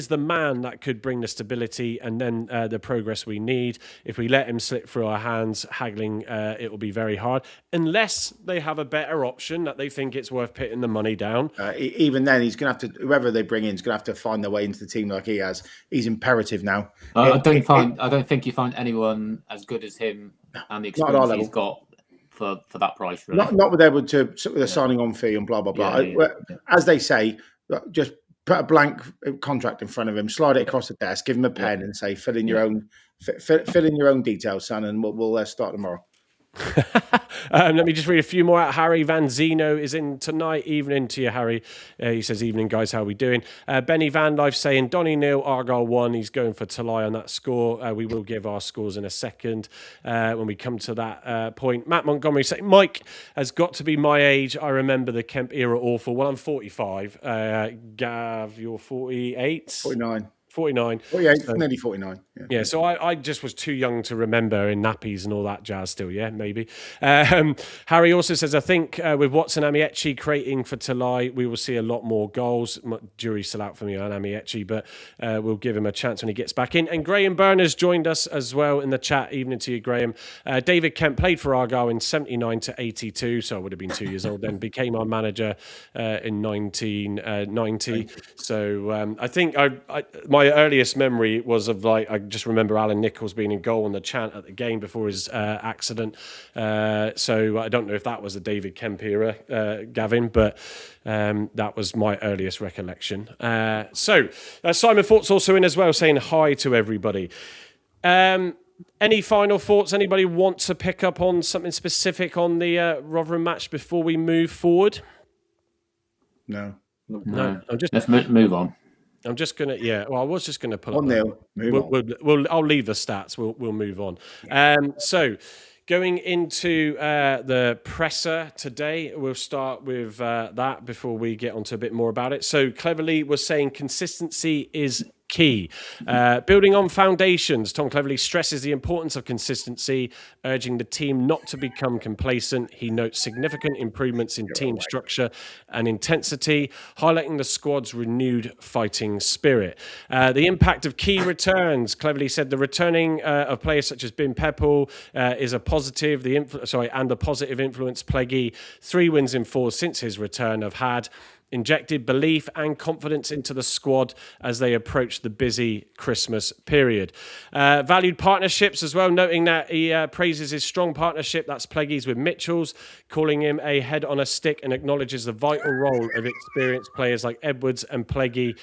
Speaker 1: the man that could bring the stability and then the progress we need. If we let him slip through our hands, haggling, it will be very hard. Unless they have a better option that they think it's worth putting the money down.
Speaker 4: Even then, he's going to have to... Whoever they bring in is going to have to find their way into the team like he has. He's imperative now.
Speaker 3: I don't think you find anyone as good as him and the experience he's got for that price. Really.
Speaker 4: Not with able to with a signing on fee and blah blah blah. As they say, just put a blank contract in front of him, slide it across the desk, give him a pen, and say fill in your own details, son, and we'll start tomorrow.
Speaker 1: Let me just read a few more out. Harry Van Zeno is in tonight. Evening to you, Harry. He says, evening, guys. How are we doing? Benny Van Life saying, Donny 0, Argyle 1. He's going for Tolaj on that score. We will give our scores in a second when we come to that point. Matt Montgomery saying, Mike has got to be my age. I remember the Kemp era awful. Well, I'm 45. Gav, you're 48?
Speaker 4: 49.
Speaker 1: 49.
Speaker 4: 48, nearly 49.
Speaker 1: Yeah, so I just was too young to remember in nappies and all that jazz still, maybe. Harry also says, I think with Watson Amiechi creating for Tolaj, we will see a lot more goals. Jury's still out for me on Amiechi, but we'll give him a chance when he gets back in. And Graham Burners joined us as well in the chat. Evening to you, Graham. David Kemp played for Argyle in 79 to 82, so I would have been 2 years old then, became our manager in 1990. So I think my earliest memory was of I just remember Alan Nichols being in goal on the chant at the game before his accident. So I don't know if that was the David Kemp era, Gavin, but that was my earliest recollection. So Simon Fort's also in as well, saying hi to everybody. Any final thoughts? Anybody want to pick up on something specific on the Rotherham match before we move forward?
Speaker 4: No.
Speaker 3: Let's move on.
Speaker 1: I'm just gonna, well, I was just gonna pull up.
Speaker 4: 1-0.
Speaker 1: I'll leave the stats. We'll move on. So, going into the presser today, we'll start with that before we get onto a bit more about it. So, Cleverly was saying consistency is key. Building on foundations, Tom Cleverly stresses the importance of consistency, urging the team not to become complacent. He notes significant improvements in team structure and intensity, highlighting the squad's renewed fighting spirit. The impact of key returns, Cleverly said the returning of players such as Bin Peppel is a positive, and a positive influence. Pleggy, 3 wins in 4 since his return, have had injected belief and confidence into the squad as they approach the busy Christmas period. Valued partnerships as well, noting that he praises his strong partnership, that's Pleggy's with Mitchell's, calling him a head on a stick, and acknowledges the vital role of experienced players like Edwards and Pleggy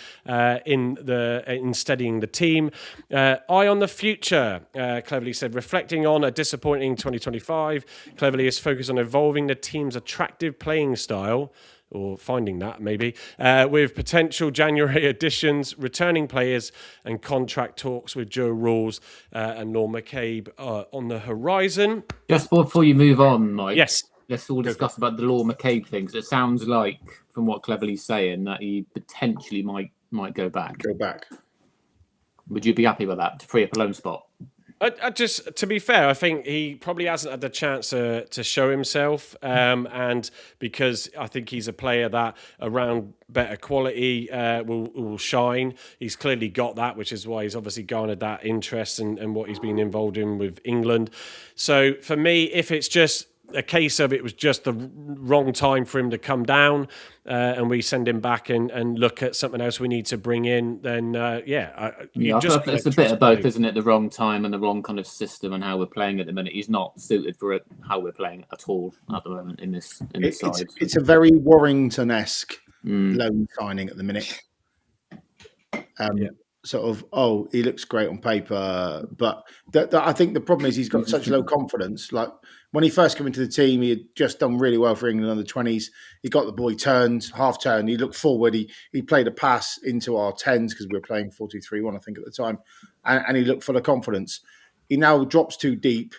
Speaker 1: in steadying the team. Eye on the future, Cleverly said, reflecting on a disappointing 2025, Cleverly is focused on evolving the team's attractive playing style, or finding that maybe, with potential January additions, returning players, and contract talks with Joe Rawls and Norm McCabe on the horizon.
Speaker 3: Just before you move on, Mike,
Speaker 1: yes,
Speaker 3: let's all discuss about the Law McCabe things. It sounds like, from what Cleverly's saying, that he potentially might go back. Would you be happy with that, to free up a loan spot?
Speaker 1: I just, to be fair, I think he probably hasn't had the chance to show himself, and because I think he's a player that around better quality will shine. He's clearly got that, which is why he's obviously garnered that interest and what he's been involved in with England. So for me, if it's just a case of it was just the wrong time for him to come down and we send him back and look at something else we need to bring in, then
Speaker 3: it's a bit of both, isn't it? The wrong time and the wrong kind of system and how we're playing at the minute. He's not suited for how we're playing at all at the moment in this side.
Speaker 4: It's a very Warrington-esque loan signing at the minute. Sort of, he looks great on paper, but I think the problem is he's got such low confidence. Like when he first came into the team, he had just done really well for England under 20s. He got the boy half turned. He looked forward. He played a pass into our 10s because we were playing 4-2-3-1, I think, at the time, and he looked full of confidence. He now drops too deep,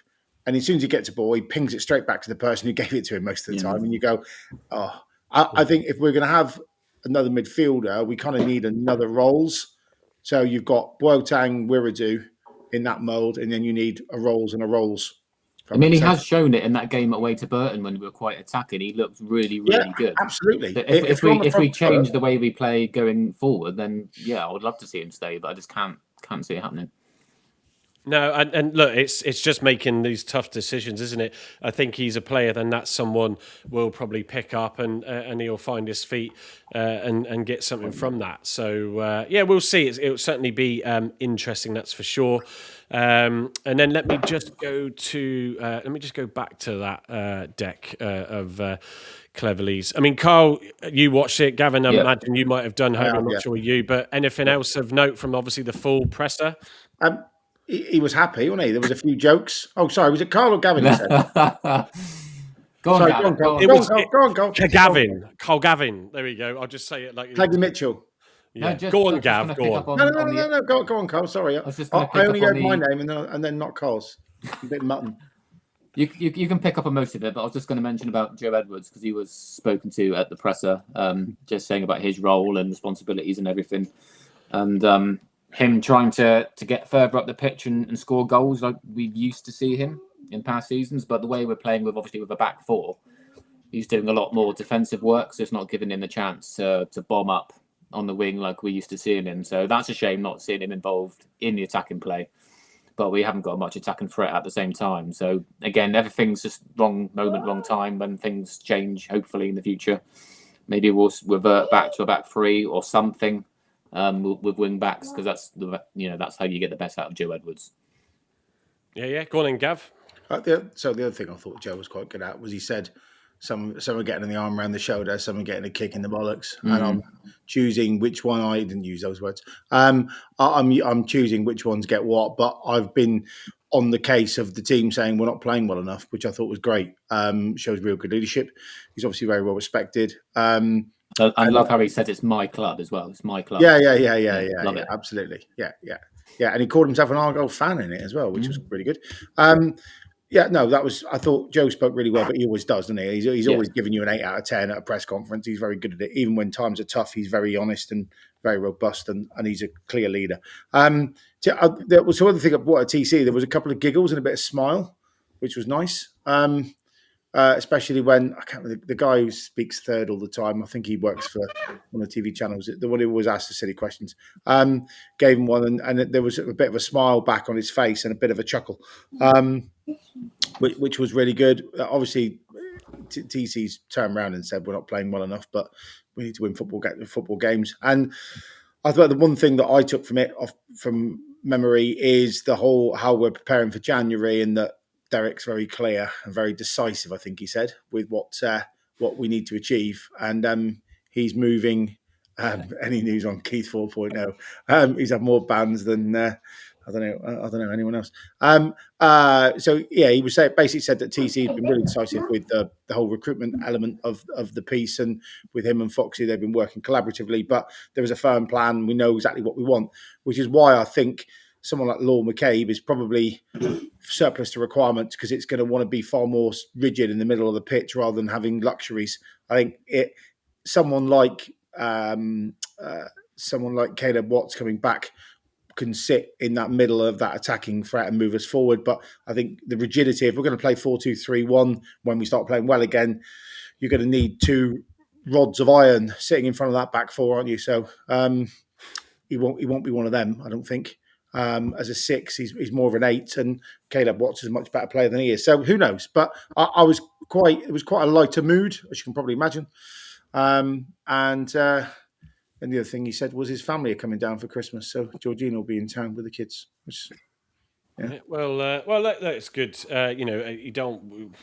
Speaker 4: and as soon as he gets a ball, he pings it straight back to the person who gave it to him most of the time. And you go, I think if we're going to have another midfielder, we kind of need another roles. So you've got Boateng, Wiradou in that mould, and then you need a Rolls and a Rolls.
Speaker 3: I mean, he has shown it in that game away to Burton when we were quite attacking. He looked really, really good.
Speaker 4: Absolutely.
Speaker 3: If we change the way we play going forward, then I would love to see him stay, but I just can't see it happening.
Speaker 1: No, and look, it's just making these tough decisions, isn't it? I think he's a player, then that's someone we'll probably pick up and he'll find his feet and get something from that. So, we'll see. It'll certainly be interesting, that's for sure. And then let me just go back to that deck of Cleverly's. I mean, Carl, you watched it. Gavin, I imagine you might have done. I'm not sure you, but anything else of note from obviously the full presser?
Speaker 4: he was happy, wasn't he? There was a few jokes. Oh, sorry, was it Carl or Gavin? He said.
Speaker 3: Go on,
Speaker 4: Sorry,
Speaker 3: Gavin.
Speaker 4: Carl.
Speaker 1: It
Speaker 4: Go
Speaker 1: was
Speaker 4: on, Carl.
Speaker 1: Carl Gavin. There we go. I'll just say it like
Speaker 4: Peggy Mitchell.
Speaker 1: yeah.
Speaker 3: No,
Speaker 1: Go on, Gav. Go on.
Speaker 4: No. Go on, Carl. Sorry,
Speaker 3: I was just going to pick
Speaker 4: I only
Speaker 3: up on
Speaker 4: heard my name and then not Carl's. A bit mutton.
Speaker 3: You can pick up on most of it, but I was just going to mention about Joe Edwards because he was spoken to at the presser, just saying about his role and responsibilities and everything, and him trying to get further up the pitch and score goals like we used to see him in past seasons. But the way we're playing with a back four, he's doing a lot more defensive work, so it's not giving him the chance to bomb up on the wing like we used to see him in. So that's a shame not seeing him involved in the attacking play. But we haven't got much attacking threat at the same time. So again, everything's just wrong moment, wrong time. When things change, hopefully in the future, maybe we'll revert back to a back three or something with wing backs, because that's how you get the best out of Joe Edwards.
Speaker 1: Yeah. Go on in, Gav.
Speaker 4: So the other thing I thought Joe was quite good at was he said some are getting the arm around the shoulder, some are getting a kick in the bollocks, and I'm choosing which one. I didn't use those words. I'm choosing which ones get what, but I've been on the case of the team saying we're not playing well enough, which I thought was great. Shows real good leadership. He's obviously very well respected. I
Speaker 3: love how he said it's my club as well. It's my club.
Speaker 4: Yeah.
Speaker 3: Love it.
Speaker 4: Absolutely. Yeah. And he called himself an Argyle fan in it as well, which was really good. I thought Joe spoke really well, but he always does, doesn't he? He's always giving you an 8 out of 10 at a press conference. He's very good at it. Even when times are tough, he's very honest and very robust, and he's a clear leader. There was one thing I brought at TC. There was a couple of giggles and a bit of smile, which was nice. Especially when I can't remember the guy who speaks third all the time. I think he works for one of the TV channels. The one who always asks the silly questions. Gave him one, and there was a bit of a smile back on his face and a bit of a chuckle, which was really good. Obviously, TC's turned around and said we're not playing well enough, but we need to win football games. And I thought the one thing that I took from memory is the whole how we're preparing for January, and that Derek's very clear and very decisive, I think he said, with what we need to achieve. And he's moving. Any news on Keith 4.0? He's had more bans than I don't know anyone else. He was basically said that TC had been really decisive with the whole recruitment element of the piece, and with him and Foxy, they've been working collaboratively. But there was a firm plan. We know exactly what we want, which is why I think someone like Law McCabe is probably surplus to requirements, because it's going to want to be far more rigid in the middle of the pitch rather than having luxuries. I think someone like Caleb Watts coming back can sit in that middle of that attacking threat and move us forward. But I think the rigidity, if we're going to play 4-2-3-1 when we start playing well again, you're going to need 2 rods of iron sitting in front of that back four, aren't you? So he won't be one of them, I don't think. As a 6, he's more of an 8, and Caleb Watts is a much better player than he is. So who knows? But it was quite a lighter mood, as you can probably imagine. And the other thing he said was his family are coming down for Christmas, so Georgina will be in town with the kids. Which, yeah.
Speaker 1: Well, that's good. You don't.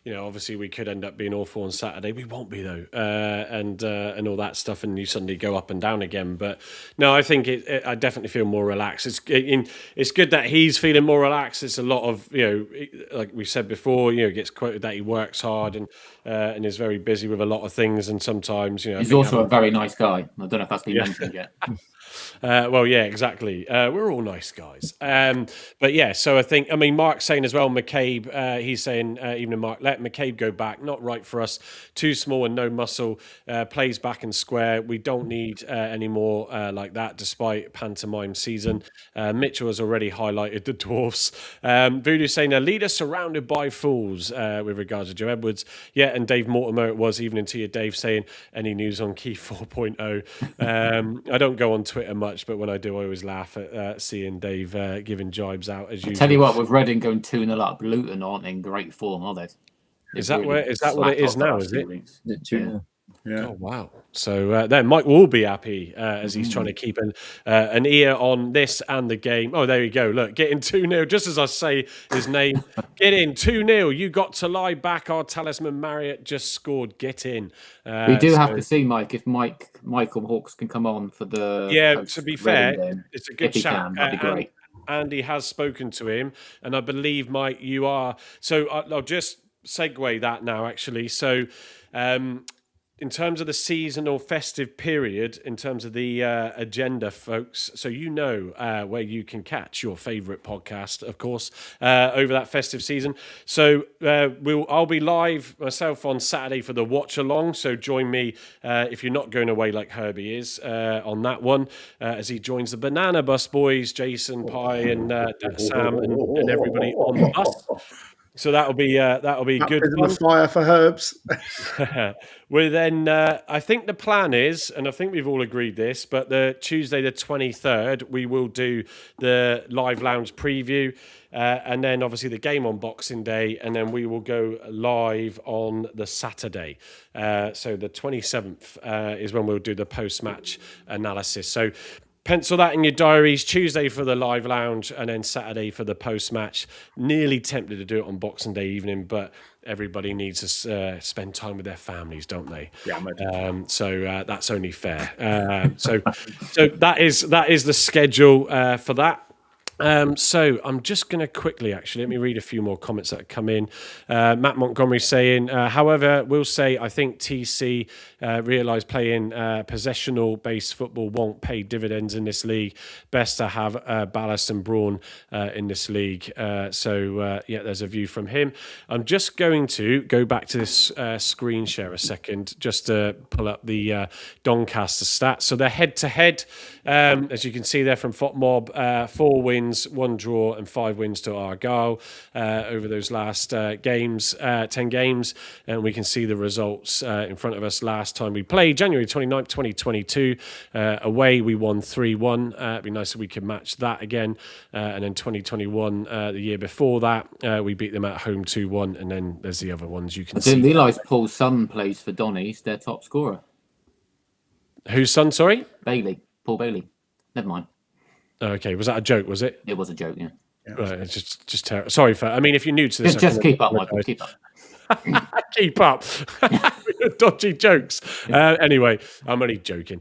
Speaker 1: Obviously we could end up being awful on Saturday. We won't be though, and all that stuff, and you suddenly go up and down again. But no, I think I definitely feel more relaxed. It's good that he's feeling more relaxed. It's a lot of like we said before, gets quoted that he works hard and is very busy with a lot of things, and sometimes
Speaker 3: he's also a very nice guy. I don't know if that's been mentioned yet.
Speaker 1: Well, yeah, exactly. We're all nice guys. But yeah, so I think, Mark's saying as well, McCabe, he's saying, even Mark, let McCabe go back. Not right for us. Too small and no muscle. Plays back and square. We don't need any more like that, despite pantomime season. Mitchell has already highlighted the dwarfs. Voodoo saying, a leader surrounded by fools with regards to Joe Edwards. Yeah, and Dave Mortimer, it was evening to you, Dave, saying, any news on Key 4.0? I don't go on Twitter much, but when I do, I always laugh at seeing Dave giving jibes out as usual.
Speaker 3: Tell you what, with Reading going 2-0 up, Luton aren't in great form, are they?
Speaker 1: Is that what it is now? Is it?
Speaker 4: Yeah.
Speaker 1: Oh wow! So then Mike will be happy as he's trying to keep an ear on this and the game. Oh, there you go. Look, getting 2-0. Just as I say his name, get in 2-0. You got to lie back. Our talisman Marriott just scored. Get in.
Speaker 3: We do have to see, Mike, if Michael Hawkes can come on for the
Speaker 1: To be fair,
Speaker 3: game.
Speaker 1: it's a good shout.
Speaker 3: That'd be great.
Speaker 1: Andy has spoken to him, and I believe, Mike, you are. So I'll just segue that now, actually. So in terms of the seasonal festive period, in terms of the agenda, folks, so where you can catch your favourite podcast, of course, over that festive season. So I'll be live myself on Saturday for the watch along. So join me if you're not going away like Herbie is on that one, as he joins the Banana Bus boys, Jason, Pye, and Sam, and everybody on the bus. So that'll be good
Speaker 4: Baptism
Speaker 1: fun.
Speaker 4: of fire for Herbs.
Speaker 1: Well, then I think the plan is, and I think we've all agreed this, but the Tuesday the 23rd, we will do the live lounge preview, and then obviously the game on Boxing Day, and then we will go live on the Saturday. So the 27th is when we'll do the post-match analysis. So pencil that in your diaries, Tuesday for the live lounge and then Saturday for the post-match. Nearly tempted to do it on Boxing Day evening, but everybody needs to spend time with their families, don't they?
Speaker 4: Yeah,
Speaker 1: so that's only fair. So that is the schedule for that. So I'm just going to quickly, actually, let me read a few more comments that have come in. Matt Montgomery saying, however, we'll say, I think TC realised playing possessional-based football won't pay dividends in this league. Best to have ballast and brawn in this league. So there's a view from him. I'm just going to go back to this screen share a second, just to pull up the Doncaster stats. So they're head-to-head, as you can see there from FOTMob, 4 wins, 1 draw and 5 wins to Argyle over those last 10 games. And we can see the results in front of us last time we played, January 29th, 2022. Away, we won 3-1. It'd be nice if we could match that again. And then 2021, the year before that, we beat them at home 2-1. And then there's the other ones you can see.
Speaker 3: I didn't realise Paul's son plays for Donny. He's their top scorer.
Speaker 1: Whose son, sorry?
Speaker 3: Paul Bailey. Never mind.
Speaker 1: Okay, was that a joke, was it?
Speaker 3: It was a joke, yeah.
Speaker 1: Right, it's just terrible. Sorry for. I mean, if you're new to this,
Speaker 3: Just keep up, Michael. Keep up.
Speaker 1: Keep up. Dodgy jokes. Anyway, I'm only joking.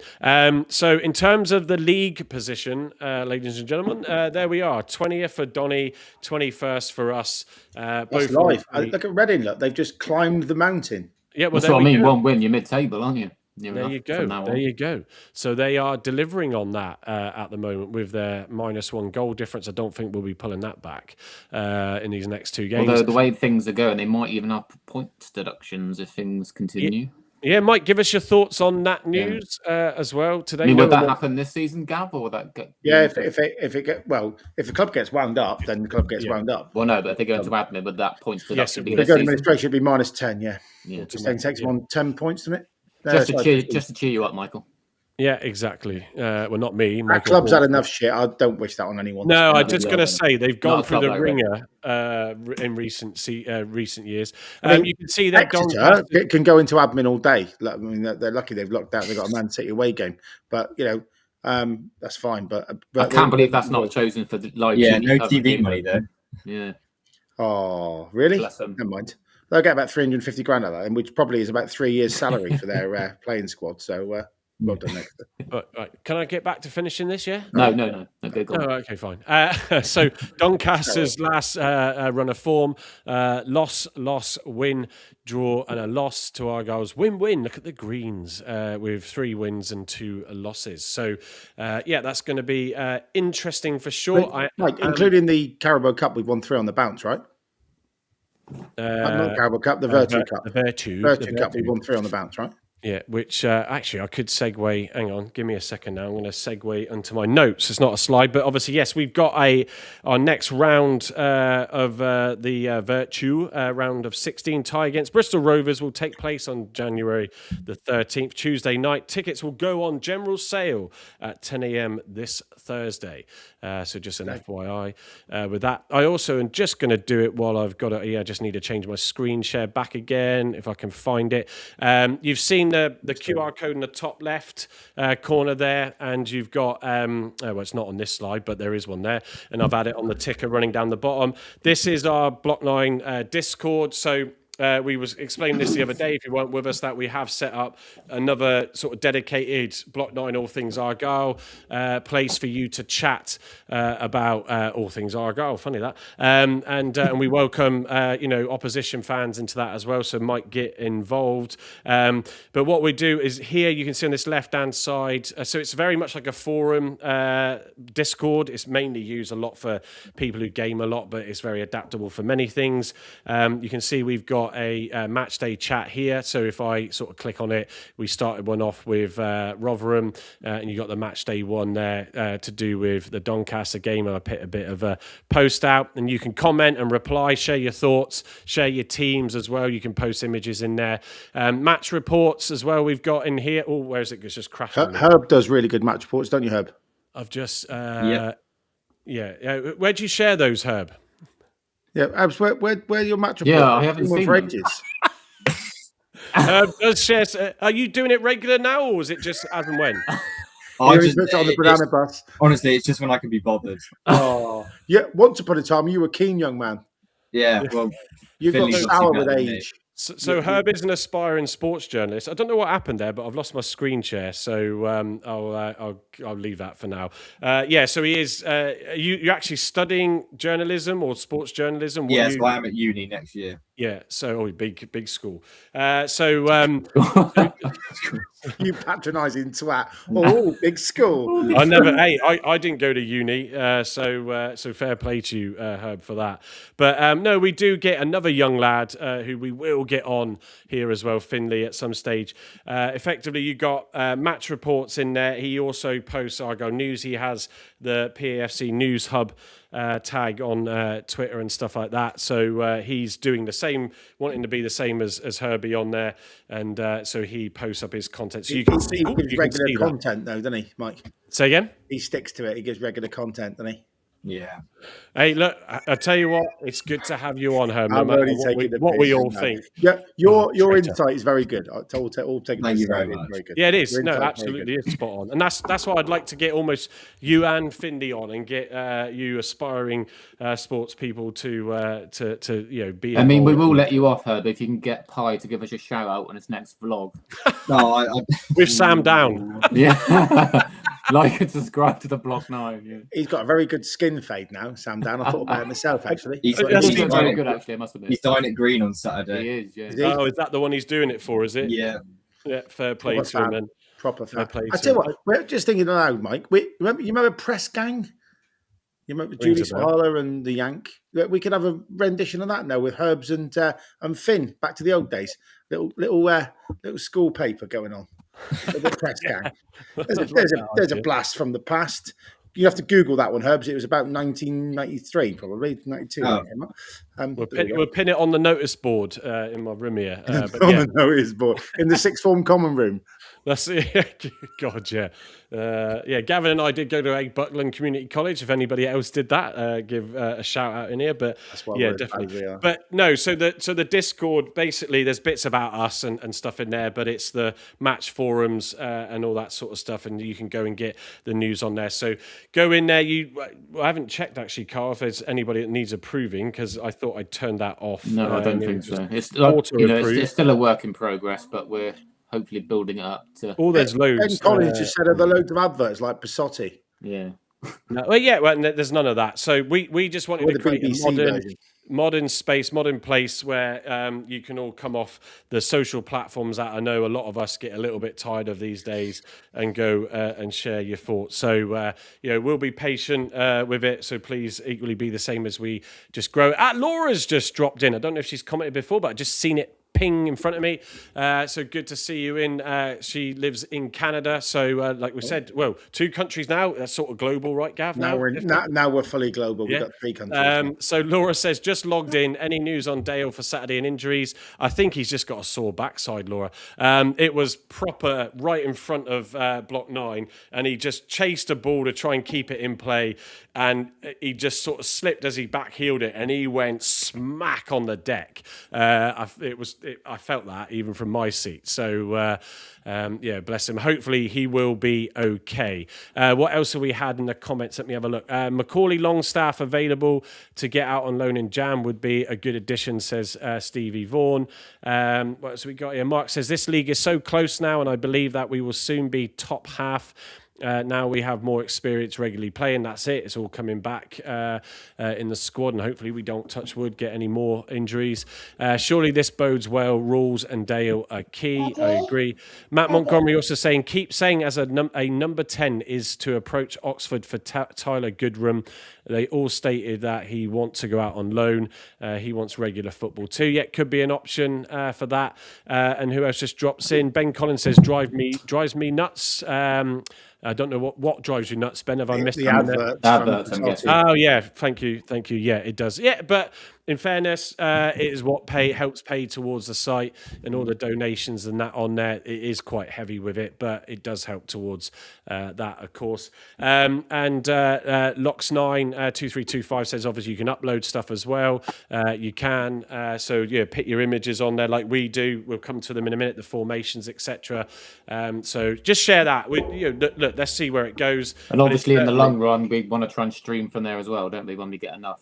Speaker 1: So, in terms of the league position, ladies and gentlemen, there we are. 20th for Donny, 21st for us.
Speaker 4: That's live. Look at Reading. Look, they've just climbed the mountain.
Speaker 1: Yeah, well,
Speaker 3: that's what I mean. One win, you're mid-table, aren't you?
Speaker 1: There you go. There you go. So they are delivering on that at the moment with their -1 goal difference. I don't think we'll be pulling that back in these next 2 games.
Speaker 3: Although the way things are going, they might even have points deductions if things continue.
Speaker 1: Yeah, Mike, give us your thoughts on that news as well today.
Speaker 3: I mean, would that happen this season, Gav, or would that get?
Speaker 4: Yeah, if the club gets wound up, then the club gets wound up.
Speaker 3: Well, no, but if they go into admin, would that points deduction be?
Speaker 4: If they go to administration, it'd be -10. Yeah. Just then takes them on 10 points to it.
Speaker 3: Just to cheer you up, Michael.
Speaker 1: Yeah, exactly. Well, not me.
Speaker 4: That club's had enough shit. I don't wish that on anyone.
Speaker 1: No, I'm just going to say they've gone through the ringer in recent years. You can see that
Speaker 4: Exeter can go into admin all day. I mean, they're lucky they've locked out. They've got a Man City away game, but that's fine. But
Speaker 3: I can't believe that's not chosen for the live.
Speaker 2: Yeah, no TV money though.
Speaker 3: Yeah.
Speaker 4: Oh, really? Never mind. They'll get about 350 grand out of that, which probably is about 3 years' salary for their playing squad. So well done, Exeter.
Speaker 1: Right. Can I get back to finishing this? Yeah.
Speaker 3: No. Okay, go on.
Speaker 1: Oh, okay, fine. So Doncaster's last run of form: loss, win, draw, and a loss to Argyle's win. Look at the Greens with 3 wins and 2 losses. So that's going to be interesting for sure.
Speaker 4: Including the Carabao Cup, we've won 3 on the bounce, right? Not Carabao Cup, the Virtue Cup.
Speaker 1: The Virtue
Speaker 4: Cup, we won 3 on the bounce, right?
Speaker 1: Yeah, which actually I could segue. Hang on, give me a second now. I'm going to segue onto my notes. It's not a slide, but obviously, yes, we've got our next round of the Virtue round of 16 tie against Bristol Rovers will take place on January the 13th, Tuesday night. Tickets will go on general sale at 10 a.m. this Thursday. So just an FYI with that. I also am just going to do it while I've got it. I just need to change my screen share back again if I can find it. You've seen the QR code in the top left corner there, and you've got it's not on this slide, but there is one there, and I've had it on the ticker running down the bottom. This is our Block 9 Discord. So we was explaining this the other day, if you weren't with us, that we have set up another sort of dedicated Block 9 All Things Argyle place for you to chat about all things Argyle. Funny that. And we welcome, opposition fans into that as well, so might get involved. But what we do is here, you can see on this left-hand side, so it's very much like a forum Discord. It's mainly used a lot for people who game a lot, but it's very adaptable for many things. You can see we've got a match day chat here. So if I sort of click on it, we started one off with Rotherham, and you got the match day one there to do with the Doncaster game. And I put a bit of a post out, and you can comment and reply, share your thoughts, share your teams as well. You can post images in there. Match reports as well we've got in here. Oh, where is it? It's just crashing.
Speaker 4: Herb does really good match reports, don't you, Herb?
Speaker 1: I've just yeah. Where do you share those, Herb?
Speaker 4: Yeah, Abs, where are your match reports?
Speaker 3: Yeah, I haven't seen
Speaker 4: for
Speaker 3: them.
Speaker 4: ages.
Speaker 1: Does share, are you doing it regular now, or is it just as and when?
Speaker 4: Here he puts it on the banana bus.
Speaker 2: Honestly, it's just when I can be bothered.
Speaker 4: Oh, yeah. Once upon a time, you were a keen young man.
Speaker 2: Yeah, well,
Speaker 4: You got
Speaker 2: Finley's
Speaker 4: sour
Speaker 2: obviously
Speaker 4: with
Speaker 2: better than
Speaker 4: age.
Speaker 1: So Herb is an aspiring sports journalist. I don't know what happened there, but I've lost my screen share, so I'll leave that for now. So he is. You're actually studying journalism or sports journalism?
Speaker 2: Yes, I am at uni next year.
Speaker 1: Yeah, so big school.
Speaker 4: You patronising twat. Oh, big school.
Speaker 1: I never. I didn't go to uni, so fair play to you, Herb, for that. But no, we do get another young lad who we will get on here as well, Finley, at some stage. Effectively, you got match reports in there. He also posts Argyle news. He has the PAFC News Hub tag on Twitter and stuff like that. So he's doing the same, wanting to be the same as Herbie on there, and so he posts up his content. So you can see,
Speaker 4: he gives regular content, though, doesn't he, Mike?
Speaker 1: Say again?
Speaker 4: He sticks to it. He gives regular content, doesn't he?
Speaker 2: Yeah.
Speaker 1: Hey, look, I tell you what, it's good to have you on, Herb. No
Speaker 4: I'm
Speaker 1: matter
Speaker 4: only taking
Speaker 1: what we all
Speaker 4: now.
Speaker 1: think.
Speaker 4: Yeah, your insight is very good. I'll take
Speaker 2: Thank you very much.
Speaker 4: very good.
Speaker 1: Yeah, it is.
Speaker 4: Your
Speaker 1: No,
Speaker 4: insight
Speaker 1: absolutely is spot on. And that's why I'd like to get almost you and Finley on and get you aspiring sports people to be.
Speaker 3: I mean, we will let you off, Herb, if you can get Pi to give us a shout out on his next vlog.
Speaker 2: No,
Speaker 1: with Sam Down.
Speaker 3: Yeah. Like and subscribe to the Block 9. Yeah.
Speaker 4: He's got a very good skin fade now, Sam Dan. I thought about it myself, actually.
Speaker 2: He's
Speaker 3: very good, actually, I must admit.
Speaker 2: He's dyeing it green on Saturday.
Speaker 3: He is, yeah.
Speaker 4: Is he?
Speaker 1: Oh, is that the one he's doing it for, is it?
Speaker 2: Yeah.
Speaker 1: Yeah, fair play
Speaker 4: Proper
Speaker 1: to him
Speaker 4: fan.
Speaker 1: then.
Speaker 4: Proper fan.
Speaker 1: play
Speaker 4: I
Speaker 1: to
Speaker 4: tell you
Speaker 1: him.
Speaker 4: what, we're just thinking aloud, Mike. You remember Press Gang? You remember
Speaker 1: Rings
Speaker 4: Julie
Speaker 1: a bell.
Speaker 4: Sparler and the Yank? We could have a rendition of that now with Herbs and Finn, back to the old days. Little school paper going on. The Press Gang. There's a blast from the past. You have to Google that one, Herbs. It was about 1993, probably 92.
Speaker 2: Oh.
Speaker 1: We'll pin it on the notice board in my room here. But
Speaker 4: on
Speaker 1: yeah,
Speaker 4: the notice board in the sixth form common room.
Speaker 1: that's it. God, yeah. Gavin and I did go to Egg Buckland Community College. If anybody else did that, give a shout out in here. But
Speaker 4: That's why
Speaker 1: yeah,
Speaker 4: we're as
Speaker 1: definitely.
Speaker 4: bad as we are.
Speaker 1: But no, so the Discord, basically, there's bits about us and stuff in there, but it's the match forums and all that sort of stuff, and you can go and get the news on there. So go in there. I haven't checked actually, Carl, if there's anybody that needs approving, because I thought I'd turned that off.
Speaker 3: No, I don't think
Speaker 1: just
Speaker 3: so. It's like,
Speaker 1: auto-approve.
Speaker 3: it's still a work in progress, but we're hopefully building it up to.
Speaker 1: Oh, there's loads.
Speaker 4: Ben Collins just said there are loads of adverts like Pasotti.
Speaker 3: Yeah.
Speaker 1: No, there's none of that. So we just wanted
Speaker 4: Or
Speaker 1: to
Speaker 4: the
Speaker 1: create a
Speaker 4: BBC version.
Speaker 1: modern space, modern place where you can all come off the social platforms that I know a lot of us get a little bit tired of these days and go and share your thoughts. So, we'll be patient with it. So please equally be the same as we just grow. Laura's just dropped in. I don't know if she's commented before, but I just seen it ping in front of me. So good to see you in. She lives in Canada. So like we said, 2 countries now. That's sort of global, right, Gav?
Speaker 4: Now we're fully global.
Speaker 1: Yeah.
Speaker 4: We've got 3 countries.
Speaker 1: So Laura says, just logged in. Any news on Dale for Saturday and injuries? I think he's just got a sore backside, Laura. It was proper right in front of Block 9, and he just chased a ball to try and keep it in play, and he just sort of slipped as he backheeled it, and he went smack on the deck. I felt that even from my seat. So yeah, bless him. Hopefully he will be okay. What else have we had in the comments? Let me have a look. Macaulay Longstaff available to get out on loan in Jam would be a good addition, says Stevie Vaughan. What else we got here? Mark says this league is so close now, and I believe that we will soon be top half. Now we have more experience regularly playing. That's it. It's all coming back in the squad, and hopefully we don't, touch wood, get any more injuries. Surely this bodes well. Rules and Dale are key. I agree. Matt Montgomery also saying, keep saying as a number 10 is to approach Oxford for Tyler Goodrum. They all stated that he wants to go out on loan. He wants regular football too. Yeah, could be an option for that. And who else just drops in? Ben Collins says, drives me nuts. I don't know what drives you nuts, Ben. Have I missed
Speaker 4: the
Speaker 1: that?
Speaker 3: Adverts, I'm guessing.
Speaker 1: Oh yeah, thank you. Yeah, it does. Yeah, but in fairness, it is what helps pay towards the site and all the donations and that on there. It is quite heavy with it, but it does help towards that, of course. And Lox9 2325 says obviously you can upload stuff as well. You can. So yeah, put your images on there like we do. We'll come to them in a minute. The formations, etc. So just share that. Look, let's see where it goes.
Speaker 3: And obviously, in the long run, we want to try and stream from there as well, don't we? When we get enough.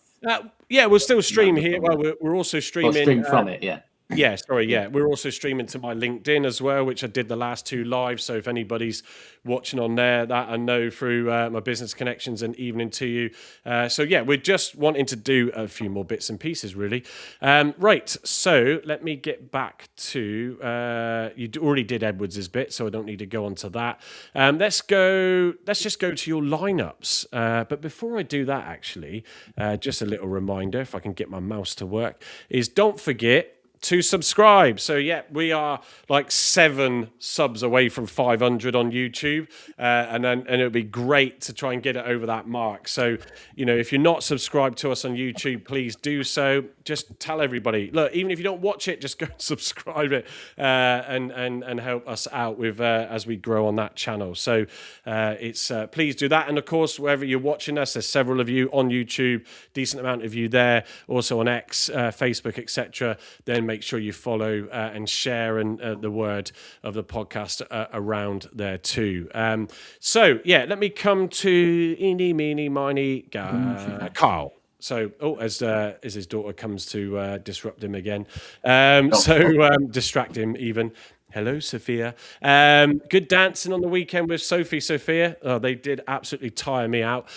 Speaker 1: Yeah, we'll still stream here. Well, we're also streaming.
Speaker 3: Stream from it, yeah.
Speaker 1: Yeah, sorry, yeah. We're also streaming to my LinkedIn as well, which I did the last 2 live. So if anybody's watching on there, that I know through my business connections and evening to you. So yeah, we're just wanting to do a few more bits and pieces, really. Right, so let me get back to, you already did Edwards' bit, so I don't need to go on to that. Let's just go to your lineups. But before I do that, actually, just a little reminder, if I can get my mouse to work, is don't forget to subscribe. So yeah, we are like 7 subs away from 500 on YouTube, and it would be great to try and get it over that mark. So if you're not subscribed to us on YouTube, please do so. Just tell everybody. Look, even if you don't watch it, just go and subscribe it and help us out with as we grow on that channel. So it's please do that. And of course, wherever you're watching us, there's several of you on YouTube, decent amount of you there, also on X, Facebook, etc. Then make sure you follow and share and the word of the podcast around there too. So yeah, let me come to eeny, meeny, miny, Carl. So, as his daughter comes to disrupt him again. Distract him even. Hello, Sophia. Good dancing on the weekend with Sophia. Oh, they did absolutely tire me out.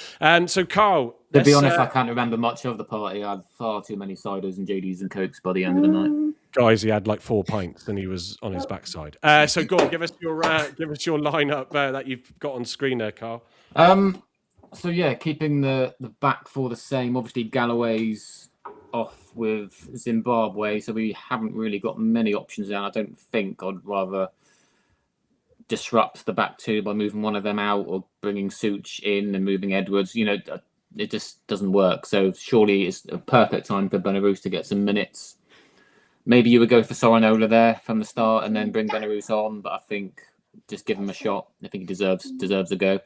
Speaker 1: So, Carl.
Speaker 3: To be honest, I can't remember much of the party. I had far too many ciders and JDs and Cokes by the end of the night.
Speaker 1: Guys, he had like 4 pints and he was on his backside. So, go on, give us your lineup that you've got on screen there, Carl.
Speaker 3: So yeah, keeping the back 4 the same. Obviously, Galloway's off with Zimbabwe, so we haven't really got many options there. I don't think I'd rather disrupt the back 2 by moving one of them out or bringing Such in and moving Edwards. It just doesn't work. So surely it's a perfect time for Benarouz to get some minutes. Maybe you would go for Sorinola there from the start and then bring Benarouz on, but I think just give him a shot. I think he deserves a go.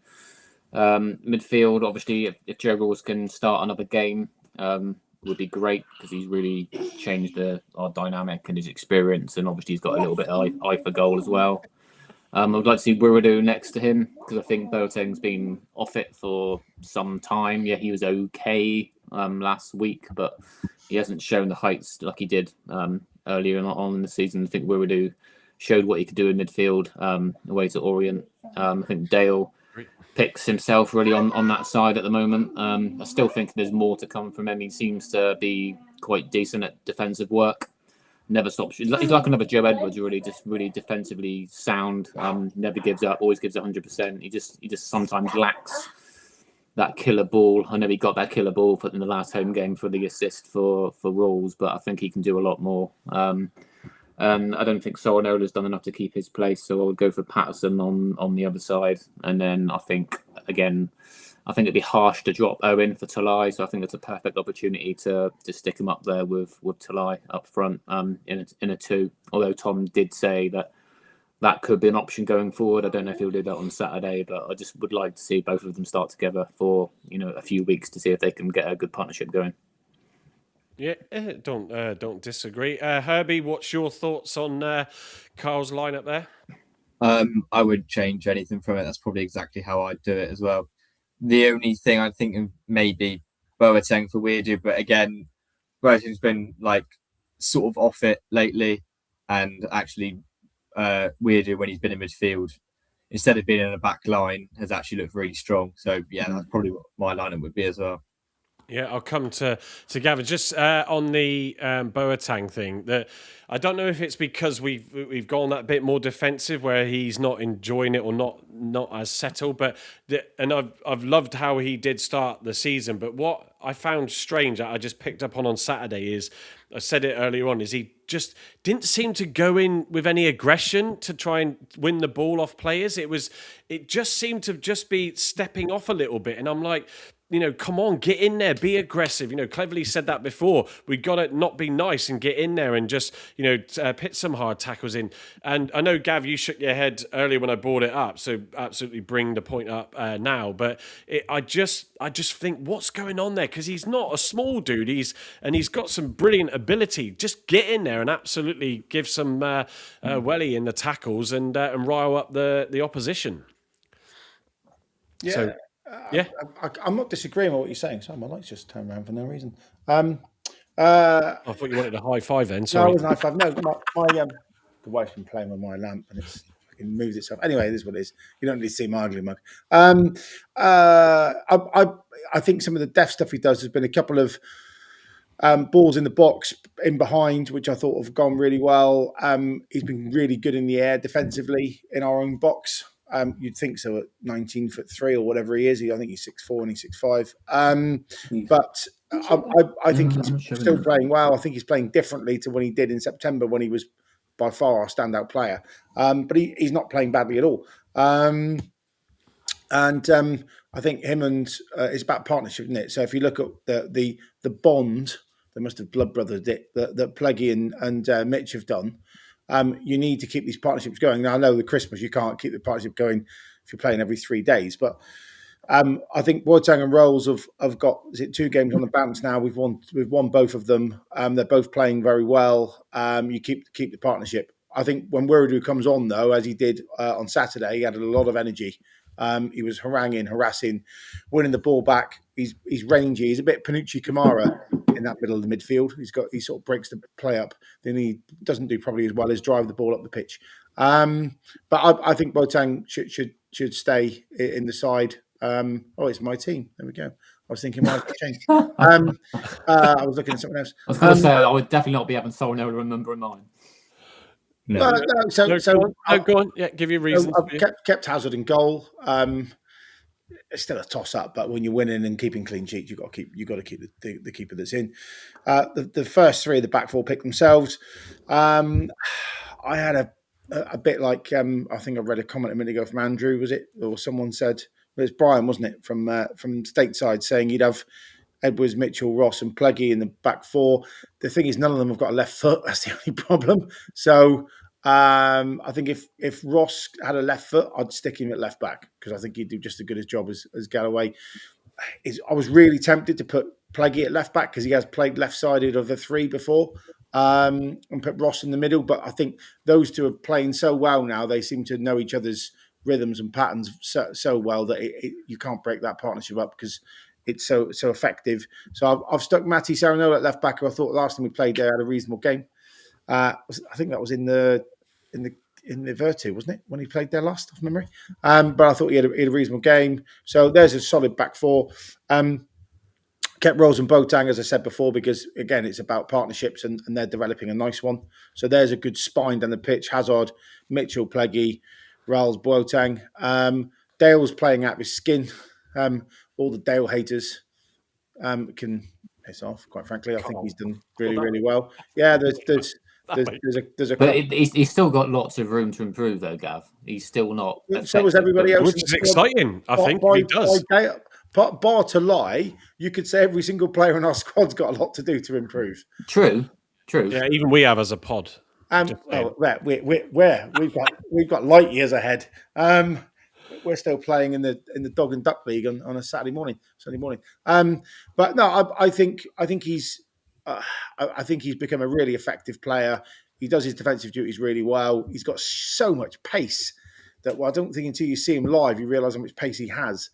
Speaker 3: Midfield, obviously, if Joe Rawls can start another game, would be great because he's really changed our dynamic and his experience, and obviously he's got a little bit of eye for goal as well. I would like to see Wiradu next to him because I think Boateng's been off it for some time. Yeah, he was okay last week, but he hasn't shown the heights like he did earlier on in the season. I think Wiradu showed what he could do in midfield away to Orient. I think Dale picks himself really on that side at the moment. I still think there's more to come from him. He seems to be quite decent at defensive work. Never stops. He's like another Joe Edwards, really defensively sound. Never gives up. Always gives 100%. He just sometimes lacks that killer ball. I know he got that killer ball in the last home game for the assist for Rawls, but I think he can do a lot more. And I don't think Sorinola's done enough to keep his place, so I would go for Patterson on the other side. And then I think it'd be harsh to drop Owen for Tolaj, so I think it's a perfect opportunity to stick him up there with Tolaj up front in a 2. Although Tom did say that could be an option going forward. I don't know if he'll do that on Saturday, but I just would like to see both of them start together for a few weeks to see if they can get a good partnership going.
Speaker 1: Yeah, don't disagree. Herbie, what's your thoughts on Carl's lineup there?
Speaker 2: I wouldn't change anything from it. That's probably exactly how I'd do it as well. The only thing I think of maybe Boateng for Weirdo, but again, Boateng's been like sort of off it lately, and actually Weirdo when he's been in midfield instead of being in a back line has actually looked really strong. So yeah, that's probably what my lineup would be as well.
Speaker 1: Yeah, I'll come to Gavin just on the Boateng thing. That I don't know if it's because we've gone that bit more defensive where he's not enjoying it or not as settled. But and I've loved how he did start the season. But what I found strange, I just picked up on Saturday is I said it earlier on, is he just didn't seem to go in with any aggression to try and win the ball off players. It just seemed to just be stepping off a little bit, and I'm like, come on, get in there, be aggressive. Cleverly said that before. We got to not be nice and get in there and just, pit some hard tackles in. And I know, Gav, you shook your head earlier when I brought it up, so absolutely bring the point up now. But I just think, what's going on there? Because he's not a small dude. He's got some brilliant ability. Just get in there and absolutely give some welly in the tackles and rile up the opposition.
Speaker 4: Yeah.
Speaker 1: So, yeah,
Speaker 4: I'm not disagreeing with what you're saying. Sorry, my lights just turned around for no reason.
Speaker 1: I thought you wanted a high five then. Sorry.
Speaker 4: No, it wasn't high five. No, my the wife's been playing with my lamp and it moves itself. Anyway, this is what it is. You don't need to see my ugly mug. I think some of the deft stuff he does has been a couple of balls in the box in behind, which I thought have gone really well. He's been really good in the air defensively in our own box. You'd think so at 19'3" or whatever he is. I think he's 6'4" and he's 6'5". But I think he's still playing well. I think he's playing differently to when he did in September when he was by far our standout player. But he's not playing badly at all. I think him and it's about partnership, isn't it? So if you look at the bond, they must have blood brothered it that Pleggy and Mitch have done. You need to keep these partnerships going. Now I know with Christmas you can't keep the partnership going if you're playing every 3 days, but I think Boateng and Rolls have got 2 games on the bounce now. We've won both of them. They're both playing very well. You keep the partnership. I think when Wiradou comes on though, as he did on Saturday, he had a lot of energy. He was haranguing, harassing, winning the ball back. He's rangy. He's a bit Panucci Kamara in that middle of the midfield. He sort of breaks the play up. Then he doesn't do probably as well as drive the ball up the pitch. But I think Boateng should stay in the side. It's my team. There we go. I was thinking why it's changed. I was looking at something else.
Speaker 3: I was going to say I would definitely not be having someone else remember in mind.
Speaker 1: No. Go on. Yeah, give you reasons.
Speaker 4: I've kept Hazard in goal. It's still a toss up, but when you're winning and keeping clean sheets, you've got to keep the keeper that's in. The first 3 of the back 4 pick themselves. I had a bit like I think I read a comment a minute ago from Andrew. Was it or someone said it was Brian, wasn't it, from Stateside saying he'd have Edwards, Mitchell, Ross, and Pleggy in the back 4. The thing is, none of them have got a left foot. That's the only problem. So I think if Ross had a left foot, I'd stick him at left back because I think he'd do just as good a job as Galloway. I was really tempted to put Pleggy at left back because he has played left-sided of the 3 before, and put Ross in the middle. But I think those 2 are playing so well now; they seem to know each other's rhythms and patterns so well that you can't break that partnership up because it's so effective. So I've stuck Matty Saranola at left back, who I thought last time we played there had a reasonable game. I think that was in the Virtu, wasn't it, when he played there last, off memory? But I thought he had a reasonable game. So there's a solid back 4. Kept Rolls and Boateng, as I said before, because again it's about partnerships and they're developing a nice one. So there's a good spine down the pitch. Hazard, Mitchell, Pleggy, Rolls, Boateng. Dale's playing out of his skin. All the Dale haters can piss off, quite frankly. I think he's done really well. Yeah, there's a
Speaker 3: but he's still got lots of room to improve though, Gav. He's still not
Speaker 4: so was everybody else,
Speaker 1: which is exciting. I think he does.
Speaker 4: Bar to lie, you could say every single player in our squad's got a lot to do to improve.
Speaker 3: True.
Speaker 1: Yeah, even we have as a pod.
Speaker 4: We've got light years ahead. We're still playing in the Dog and Duck League on a Saturday morning. But no, I think he's I think he's become a really effective player. He does his defensive duties really well. He's got so much pace that I don't think until you see him live, you realise how much pace he has.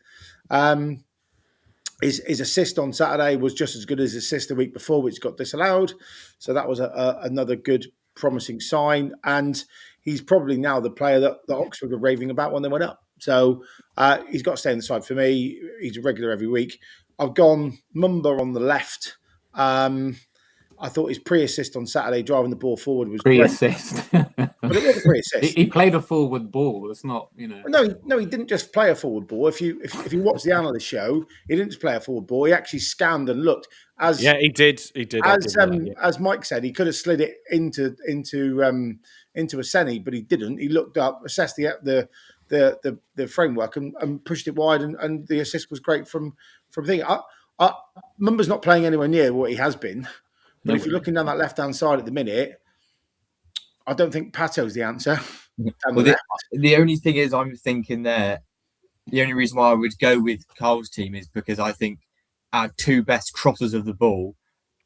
Speaker 4: His assist on Saturday was just as good as his assist the week before, which got disallowed. So that was another good, promising sign. And he's probably now the player that Oxford were raving about when they went up. So he's got to stay in the side for me. He's a regular every week. I've gone Mumba on the left. I thought his pre-assist on Saturday, driving the ball forward, was
Speaker 3: Pre-assist.
Speaker 4: But it was a pre-assist.
Speaker 3: He played a forward ball. It's not,
Speaker 4: No, he didn't just play a forward ball. If you watch the analyst show, he didn't just play a forward ball. He actually scanned and looked.
Speaker 1: He did.
Speaker 4: As Mike said, he could have slid it into a semi, but he didn't. He looked up, assessed the framework, and pushed it wide, and the assist was great from thing. Mumba's not playing anywhere near what he has been. But if you're looking down that left-hand side at the minute, I don't think Pato's the answer.
Speaker 2: Well, the only thing is, I'm thinking there, the only reason why I would go with Carl's team is because I think our two best crossers of the ball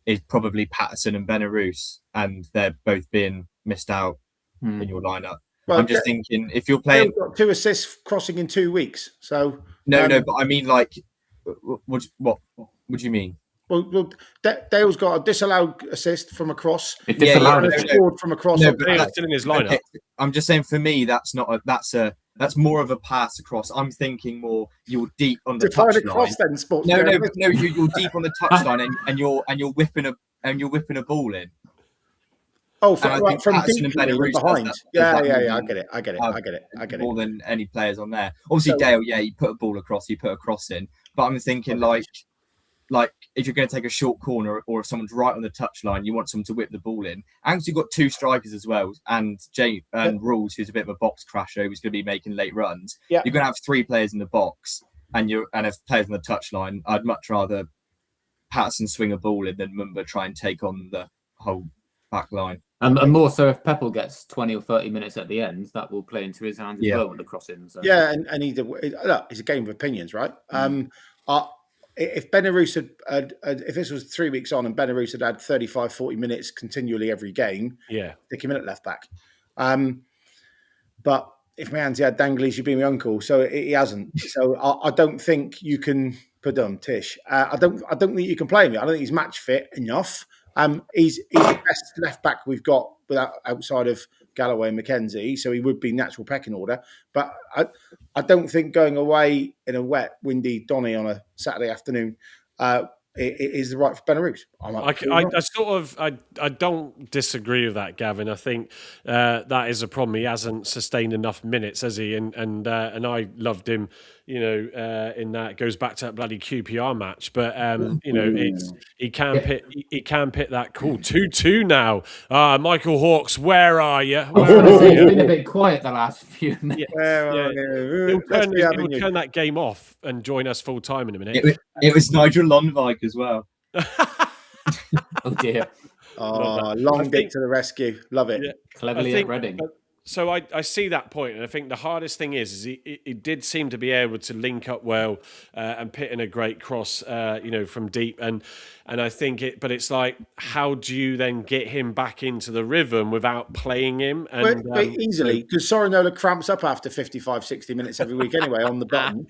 Speaker 2: is probably Patterson and Benarous, and they're both being missed out in your lineup. Well, I'm just thinking, if you're playing...
Speaker 4: got 2 assists crossing in 2 weeks, so...
Speaker 2: No, but I mean, like, what do you mean?
Speaker 4: Well, Dale's got a disallowed assist from a cross.
Speaker 3: It disallowed
Speaker 4: scored from a cross.
Speaker 1: No, but that's still in his lineup.
Speaker 2: Okay. I'm just saying, for me, that's more of a pass across. I'm thinking more you're deep on the touchline.
Speaker 4: Cross then, sports.
Speaker 2: No, you're deep on the touchline and you're whipping a ball in.
Speaker 4: Oh, from deep behind. Yeah, I get it.
Speaker 2: More than any players on there. Obviously, Dale, he put a ball across, he put a cross in. But I'm thinking like if you're going to take a short corner or if someone's right on the touchline, you want someone to whip the ball in. And you've got 2 strikers as well, and Rules, who's a bit of a box crasher, who's going to be making late runs.
Speaker 4: Yeah.
Speaker 2: You're going to have 3 players in the box, and if players on the touchline, I'd much rather Patterson swing a ball in than Mumba try and take on the whole back line.
Speaker 3: And more so if Peppel gets 20 or 30 minutes at the end, that will play into his hands as well with the crossing. So.
Speaker 4: Yeah, and it's a game of opinions, right? If Benarous if this was 3 weeks on and Benarous had 35, 40 minutes continually every game, stick him in at left back. But if Manzi had Danglish, you'd be my uncle. So he hasn't. So I don't think you can put him, Tish. I don't think you can play him. I don't think he's match fit enough. He's the best left back we've got outside of Galloway and McKenzie, so he would be natural pecking order. But I don't think going away in a wet, windy Donny on a Saturday afternoon is the right for Benarous.
Speaker 1: I don't disagree with that, Gavin. I think that is a problem. He hasn't sustained enough minutes, has he? And I loved him, in that. It goes back to that bloody QPR match. But he can pit that cool 2-2 now. Michael Hawkes, where are you?
Speaker 3: It's been a bit quiet the last few minutes.
Speaker 1: He'll turn that game off and join us full time in a minute.
Speaker 2: It was Nigel Lonvike as well.
Speaker 3: Oh dear.
Speaker 4: Long dick to the rescue. Love it.
Speaker 3: Yeah. Cleverly at Reading.
Speaker 1: So I see that point, and I think the hardest thing is he did seem to be able to link up well and pit in a great cross, from deep, and I think but it's like, how do you then get him back into the rhythm without playing him? And
Speaker 4: easily, because Sorinola cramps up after 55, 60 minutes every week anyway on the button.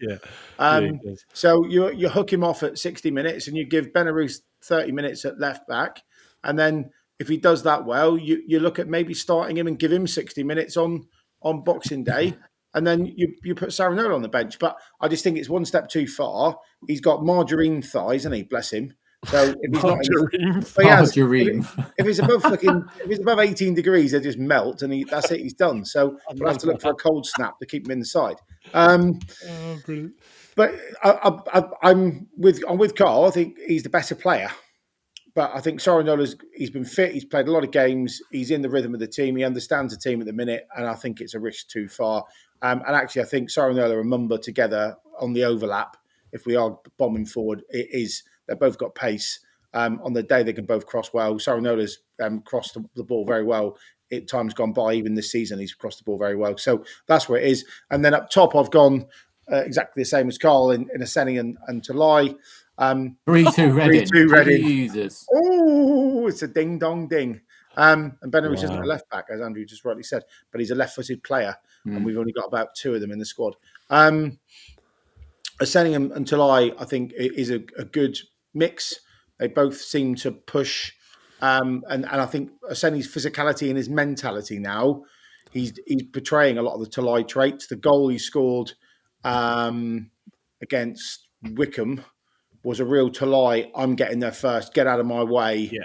Speaker 4: So you hook him off at 60 minutes, and you give Benarous 30 minutes at left back, and then if he does that well, you look at maybe starting him and give him 60 minutes on Boxing Day, and then you put Saranola on the bench. But I just think it's one step too far. He's got margarine thighs, hasn't he? Bless him. So if he's if he's above 18 degrees, they just melt, and that's it. He's done. So we'll have to look for a cold snap to keep him inside. But I'm with Carl. I think he's the better player. But I think he's been fit. He's played a lot of games. He's in the rhythm of the team. He understands the team at the minute. And I think it's a risk too far. And actually, I think Sorinola and Mumba together on the overlap, if we are bombing forward, they've both got pace. On the day, they can both cross well. Sarinola's crossed the ball very well. Time's gone by. Even this season, he's crossed the ball very well. So that's where it is. And then up top, I've gone exactly the same as Carl in Aseni and Tolaj.
Speaker 3: 3-2 Reading.
Speaker 4: 3-2 Reading.
Speaker 3: Jesus.
Speaker 4: Oh, it's a ding dong ding. And Benarus isn't a left back, as Andrew just rightly said, but he's a left-footed player, and we've only got about 2 of them in the squad. Ascenning and Tolaj, I think, is a good mix. They both seem to push, and I think Ascenni's physicality and his mentality now, he's portraying a lot of the Tolaj traits. The goal he scored against Wickham was a real Tolaj. I'm getting there first. Get out of my way.
Speaker 1: Yeah.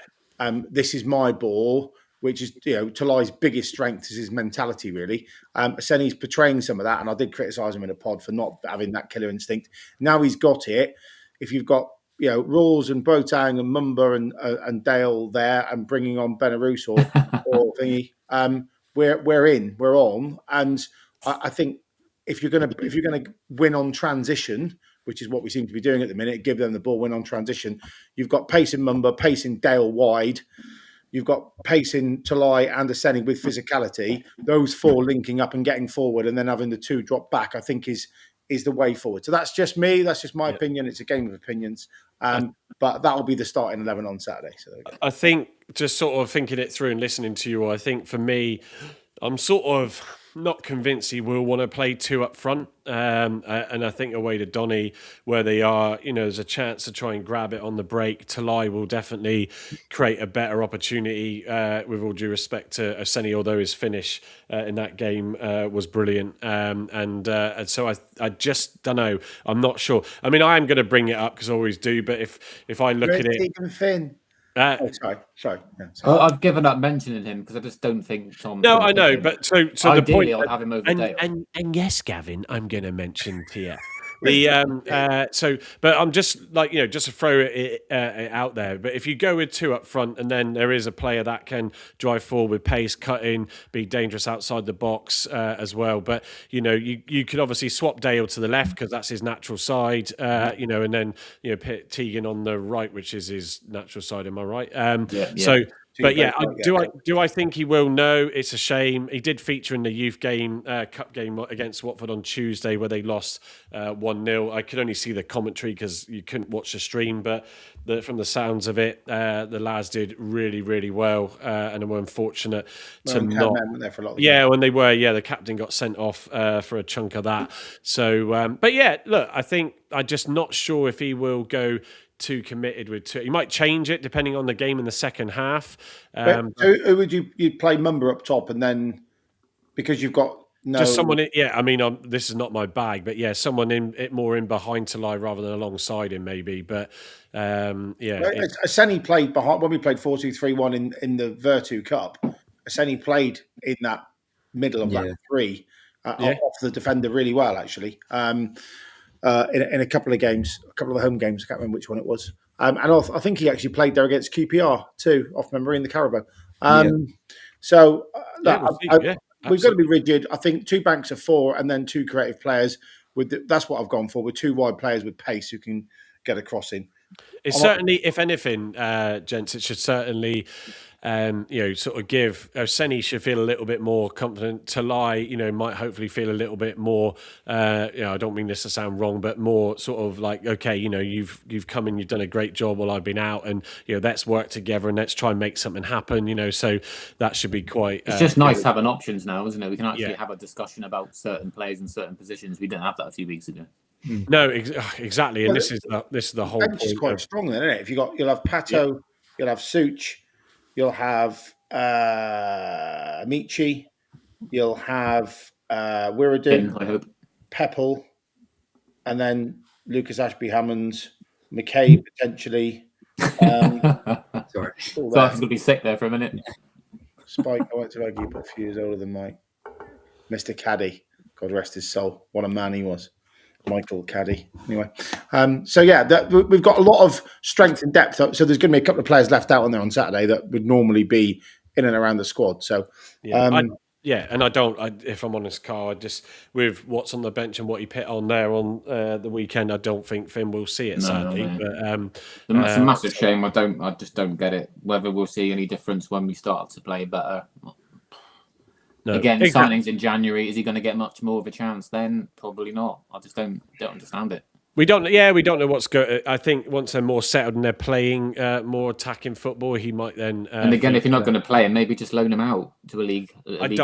Speaker 4: This is my ball, which is, Tolaj's biggest strength is his mentality, really. Aseni's portraying some of that, and I did criticise him in a pod for not having that killer instinct. Now he's got it. If you've got, Rawls and Boateng and Mumba and Dale there, and bringing on Benarus or thingy, we're on. And I think if you're gonna win on transition, which is what we seem to be doing at the minute, give them the ball, win on transition. You've got pace in Mumba, pace in Dale wide. You've got pace in Tolaj and Aseni with physicality. Those 4 linking up and getting forward, and then having the 2 drop back, I think is the way forward. So that's just me. That's just my opinion. It's a game of opinions. But that will be the starting 11 on Saturday. So
Speaker 1: I think, just sort of thinking it through and listening to you, I think for me, I'm sort of not convinced he will want to play 2 up front. And I think away to Donny, where they are, there's a chance to try and grab it on the break. Tolaj will definitely create a better opportunity, with all due respect to Aseni, although his finish in that game was brilliant. And so I just don't know. I'm not sure. I mean, I am going to bring it up because I always do, but if I look at it...
Speaker 4: Finn. Sorry.
Speaker 3: I've given up mentioning him because I just don't think Tom.
Speaker 1: No, I know, but so
Speaker 3: ideally,
Speaker 1: the point,
Speaker 3: I'll have him over Dale.
Speaker 1: And yes, Gavin, I'm going to mention Tia. But I'm just just to throw it out there. But if you go with 2 up front, and then there is a player that can drive forward with pace, cut in, be dangerous outside the box as well. But you could obviously swap Dale to the left because that's his natural side. And then put Tegan on the right, which is his natural side. Am I right? So. But do I think he will? No, it's a shame. He did feature in the youth game, cup game against Watford on Tuesday, where they lost 1-0. I could only see the commentary because you couldn't watch the stream, but from the sounds of it, the lads did really, really well, and were unfortunate to not.
Speaker 4: There for a lot of
Speaker 1: when they were, the captain got sent off for a chunk of that. So, but look, I think I'm just not sure if he will go too committed with 2. You might change it depending on the game in the second half.
Speaker 4: Who would you'd play Mumba up top, and then because you've got
Speaker 1: just someone in, I mean, this is not my bag, but someone more in behind Tolaj rather than alongside him, maybe. But
Speaker 4: Aseni played behind when we played 4-2-3-1 in the Virtu Cup. Aseni played in that middle of that 3 off the defender really well, actually. In a couple of games, a couple of the home games. I can't remember which one it was. And I think he actually played there against QPR too, off memory, in the Carabao. So we've got to be rigid. I think 2 banks of 4 and then 2 creative players. That's what I've gone for, with 2 wide players with pace who can get a cross in.
Speaker 1: It's certainly, if anything, gents, it should certainly, sort of give Aseni should feel a little bit more confident. Tolaj, might hopefully feel a little bit more. I don't mean this to sound wrong, but more sort of like, okay, you've come in, you've done a great job while I've been out, and let's work together and let's try and make something happen. So that should be quite.
Speaker 3: It's just nice having options now, isn't it? We can actually have a discussion about certain players in certain positions. We didn't have that a few weeks ago.
Speaker 1: No, exactly, and this is the whole point.
Speaker 4: It's quite strong, then, isn't it? If you'll have Pato, you'll have Such, you'll have Michi, you'll have Wiradun,
Speaker 3: I hope,
Speaker 4: Peppel, and then Lucas Ashby-Hammond, McKay potentially.
Speaker 3: Sorry, I was going to be sick there for a minute.
Speaker 4: Spike, I went to argue, but a few years older than Mike. Mr. Caddy, God rest his soul. What a man he was. Michael Caddy. Anyway, we've got a lot of strength and depth. So there's going to be a couple of players left out on there on Saturday that would normally be in and around the squad. So
Speaker 1: and I don't. If I'm honest, Carl, just with what's on the bench and what he put on there on the weekend, I don't think Finn will see it. Sadly, but
Speaker 3: it's a massive shame. I just don't get it. Whether we'll see any difference when we start to play better. No, again, signings in January. Is he going to get much more of a chance then? Probably not. I just don't understand it.
Speaker 1: We don't know what's going. I think once they're more settled and they're playing more attacking football, he might then.
Speaker 3: And again, if you're not going to play him, maybe just loan him out to a league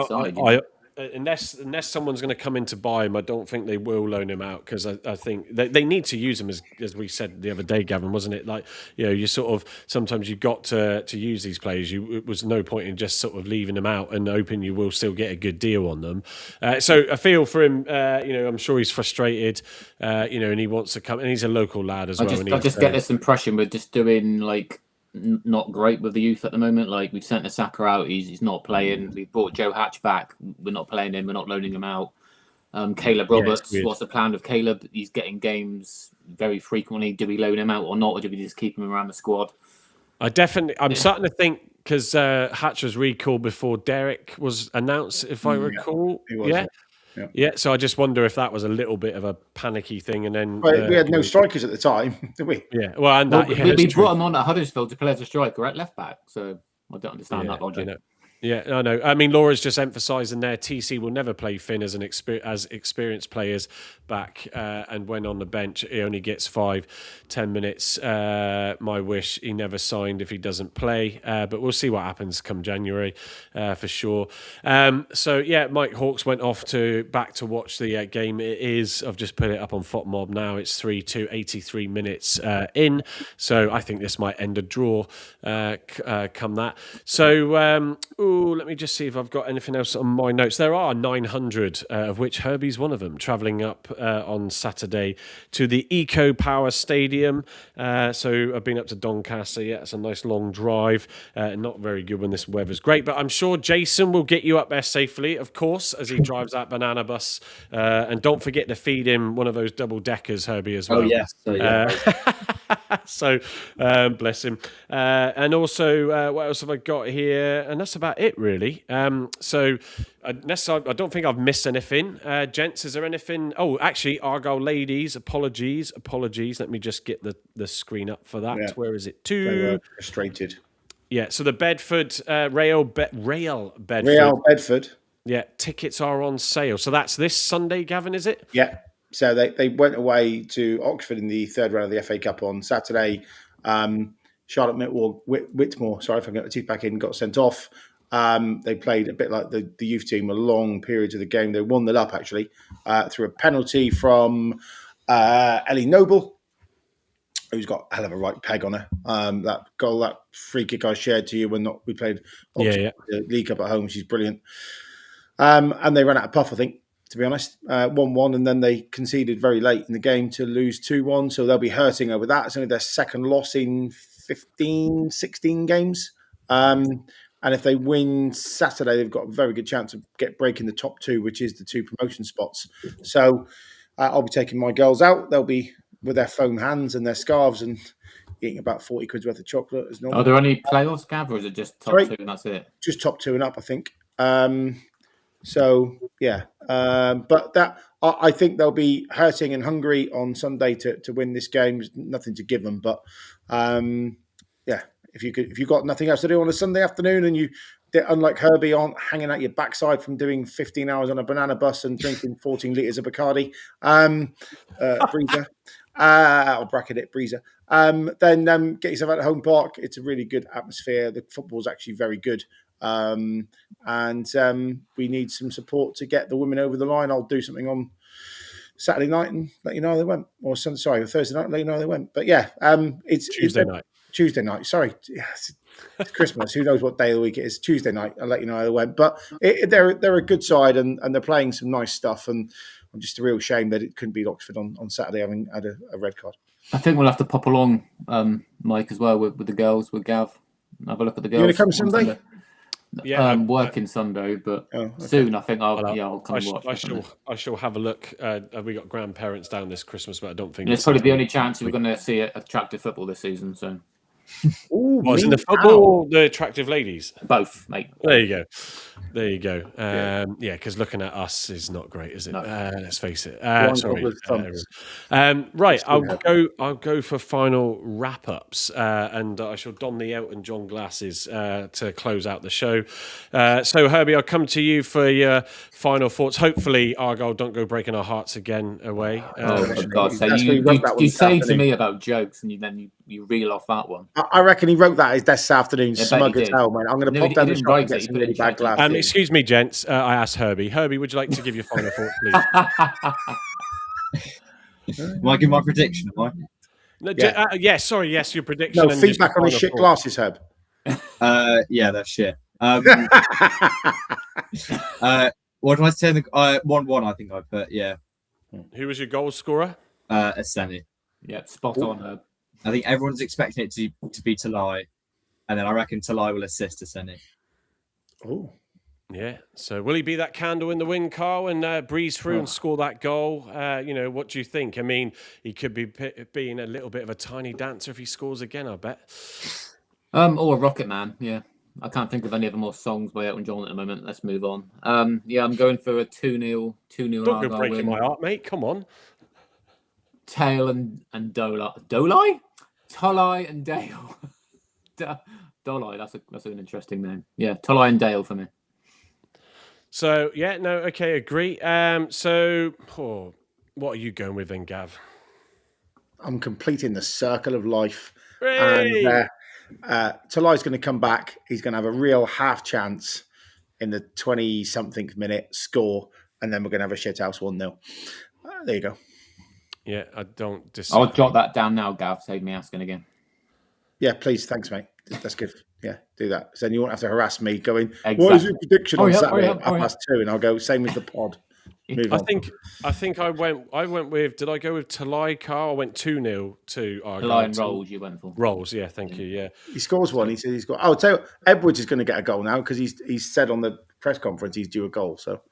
Speaker 3: side.
Speaker 1: Unless someone's going to come in to buy him, I don't think they will loan him out, because I think they need to use him, as we said the other day, Gavin, wasn't it? Like, you sort of sometimes you've got to use these players. It was no point in just sort of leaving them out and hoping you will still get a good deal on them. So I feel for him. I'm sure he's frustrated. And he wants to come, and he's a local lad as well.
Speaker 3: I just get this impression we're just doing like not great with the youth at the moment. Like, we've sent Saka out, he's not playing. We brought Joe Hatch back, we're not playing him, we're not loaning him out. Caleb Roberts, what's the plan with Caleb? He's getting games very frequently. Do we loan him out or not, or do we just keep him around the squad? I'm
Speaker 1: starting to think, because Hatch was recalled before Derek was announced, if I recall.
Speaker 4: He was,
Speaker 1: yeah. So I just wonder if that was a little bit of a panicky thing, and then
Speaker 4: we had no strikers at the time, did we?
Speaker 1: Yeah, well, and that
Speaker 3: we brought him on at Huddersfield to play as a striker at left back, so I don't understand that logic.
Speaker 1: Yeah, I know. I mean, Laura's just emphasising there, TC will never play Finn as experienced players back, and when on the bench, he only gets 5-10 minutes. My wish, he never signed if he doesn't play, but we'll see what happens come January, for sure. Mike Hawkes went off back to watch the game. I've just put it up on FOTMob now, it's 3-2, 83 minutes in, so I think this might end a draw come that. So, let me just see if I've got anything else on my notes. There are 900, of which Herbie's one of them, travelling up on Saturday to the Eco Power Stadium. So I've been up to Doncaster. Yeah, it's a nice long drive. Not very good when this weather's great, but I'm sure Jason will get you up there safely, of course, as he drives that banana bus. And don't forget to feed him one of those double deckers, Herbie, as well.
Speaker 2: Oh, yes.
Speaker 1: So bless him. And also, what else have I got here? And that's about it, really. Unless I don't think I've missed anything. Gents, is there anything? Oh, actually, Argyle ladies, apologies. Let me just get the screen up for that. Yeah. Where is it?
Speaker 4: They were frustrated.
Speaker 1: Yeah, so the Bedford, Real Bedford.
Speaker 4: Real Bedford.
Speaker 1: Yeah, tickets are on sale. So that's this Sunday, Gavin, is it?
Speaker 4: Yeah. So they went away to Oxford in the third round of the FA Cup on Saturday. Charlotte Whitmore, sorry if I can get the teeth back in, got sent off. They played a bit like the youth team, a long period of the game. They won that up, actually, through a penalty from Ellie Noble, who's got a hell of a right peg on her. That goal, that free kick I shared to you when we played Oxford, the League Cup at home, she's brilliant. And they ran out of puff, I think, to be honest. 1-1, and then they conceded very late in the game to lose 2-1, so they'll be hurting over that. It's only their second loss in 15, 16 games. And if they win Saturday, they've got a very good chance of breaking the top two, which is the two promotion spots. So I'll be taking my girls out. They'll be with their foam hands and their scarves and eating about 40 quid's worth of chocolate as normal.
Speaker 3: Are there any playoffs, Gav, or is it just top two and that's it?
Speaker 4: Just top two and up, I think. But that I think they'll be hurting and hungry on Sunday to win this game. There's nothing to give them, but if you've got nothing else to do on a Sunday afternoon and you, unlike Herbie, aren't hanging out your backside from doing 15 hours on a banana bus and drinking 14 litres of Bacardi, breezer, I'll bracket it breezer. Then get yourself out of Home Park. It's a really good atmosphere. The football's actually very good. And we need some support to get the women over the line. I'll do something on Saturday night and let you know how they went, or Thursday night and let you know how they went. But it's Tuesday night. Sorry, it's Christmas. Who knows what day of the week it is? Tuesday night. I'll let you know how they went. But they're a good side and they're playing some nice stuff. And I'm just a real shame that it couldn't beat Oxford on Saturday, having had a red card.
Speaker 3: I think we'll have to pop along, Mike, as well with the girls, with Gav. Have a look at the girls.
Speaker 4: You going to come Sunday?
Speaker 3: Yeah, I'm working Sunday, but soon I think I'll come and watch.
Speaker 1: I shall have a look. We got grandparents down this Christmas, but I don't think
Speaker 3: it's probably the only chance we're going to see attractive football this season. So
Speaker 4: Ooh,
Speaker 1: Was in
Speaker 4: me
Speaker 1: the football
Speaker 4: out.
Speaker 1: or the attractive ladies?
Speaker 3: Both, mate.
Speaker 1: There you go. There you go. Yeah, because looking at us is not great, is it?
Speaker 3: No.
Speaker 1: Let's face it.
Speaker 4: Blind
Speaker 1: Sorry.
Speaker 4: gobbler's thumbs.
Speaker 1: Right,
Speaker 4: Still
Speaker 1: I'll go for final wrap-ups, and I shall don the Elton John glasses to close out the show. So, Herbie, I'll come to you for your final thoughts. Hopefully, Argyle don't go breaking our hearts again away.
Speaker 3: Oh, for God's sake.
Speaker 4: That's where he wrote that one
Speaker 3: You
Speaker 4: this
Speaker 3: say to
Speaker 4: afternoon.
Speaker 3: me about jokes and then you reel off that one.
Speaker 4: I reckon he wrote that at his desk this afternoon,
Speaker 3: bet
Speaker 4: smug
Speaker 3: he
Speaker 4: as
Speaker 3: did.
Speaker 4: hell, man. I'm going to
Speaker 3: No,
Speaker 4: pop
Speaker 3: he
Speaker 4: down the
Speaker 3: didn't
Speaker 4: shop
Speaker 3: write
Speaker 4: and get
Speaker 3: it, he
Speaker 4: some
Speaker 3: put it
Speaker 4: really
Speaker 3: in
Speaker 4: bad
Speaker 3: ChatGPT.
Speaker 4: glasses.
Speaker 1: Excuse me, gents. I asked Herbie. Herbie, would you like to give your final thoughts, please?
Speaker 2: Am I giving my prediction? Am
Speaker 1: No,
Speaker 4: Yeah.
Speaker 1: sorry, yes, your prediction.
Speaker 4: No,
Speaker 1: and just
Speaker 4: feedback on his
Speaker 1: final
Speaker 4: shit
Speaker 1: thoughts.
Speaker 4: glasses, Herb.
Speaker 2: I? Yeah, that's shit. What did I say? 1-1, I think I put. Yeah,
Speaker 1: Who was your goal scorer?
Speaker 2: Aseni.
Speaker 3: Yeah, spot on, Herb.
Speaker 2: I think everyone's expecting it to be Tolaj, and then I reckon Tolaj will assist Aseni.
Speaker 4: Oh,
Speaker 1: Yeah. So will he be that candle in the wind, Carl, and breeze through and score that goal? What do you think? I mean, he could be being a little bit of a tiny dancer if he scores again, I bet.
Speaker 3: Or a Rocket Man, yeah. I can't think of any other more songs by Elton John at the moment. Let's move on. I'm going for a 2-0
Speaker 1: Don't go
Speaker 3: Argyle
Speaker 1: breaking
Speaker 3: win.
Speaker 1: my heart, mate. Come on.
Speaker 3: Tail and Dolai? Tolai and Dale. Dolai, that's an interesting name. Yeah, Tolai and Dale for me.
Speaker 1: So, okay, agree. What are you going with then, Gav?
Speaker 4: I'm completing the circle of life.
Speaker 1: Hooray!
Speaker 4: And Tolaj's going to come back. He's going to have a real half chance in the 20-something minute, score, and then we're going to have a shithouse 1-0. There you go.
Speaker 1: Yeah, I don't disagree.
Speaker 3: I'll jot that down now, Gav. Save me asking again.
Speaker 4: Yeah, please. Thanks, mate. That's good. Yeah, do that. So then you won't have to harass me going,
Speaker 3: Exactly.
Speaker 4: what is your prediction on
Speaker 3: Hurry up,
Speaker 4: Saturday
Speaker 3: hurry up,
Speaker 4: at
Speaker 3: hurry
Speaker 4: 2:30? And I'll go, same as the pod. Move
Speaker 1: I
Speaker 4: on.
Speaker 1: think I went with, did I go with Tolaj, Carl? I went 2-0 to Argyle.
Speaker 3: Tolai and Rolls you went for.
Speaker 1: Rolls, yeah, thank you, yeah.
Speaker 4: He scores one. He said he's got. Oh, I'll tell you, Edwards is going to get a goal now because he's said on the press conference he's due a goal. So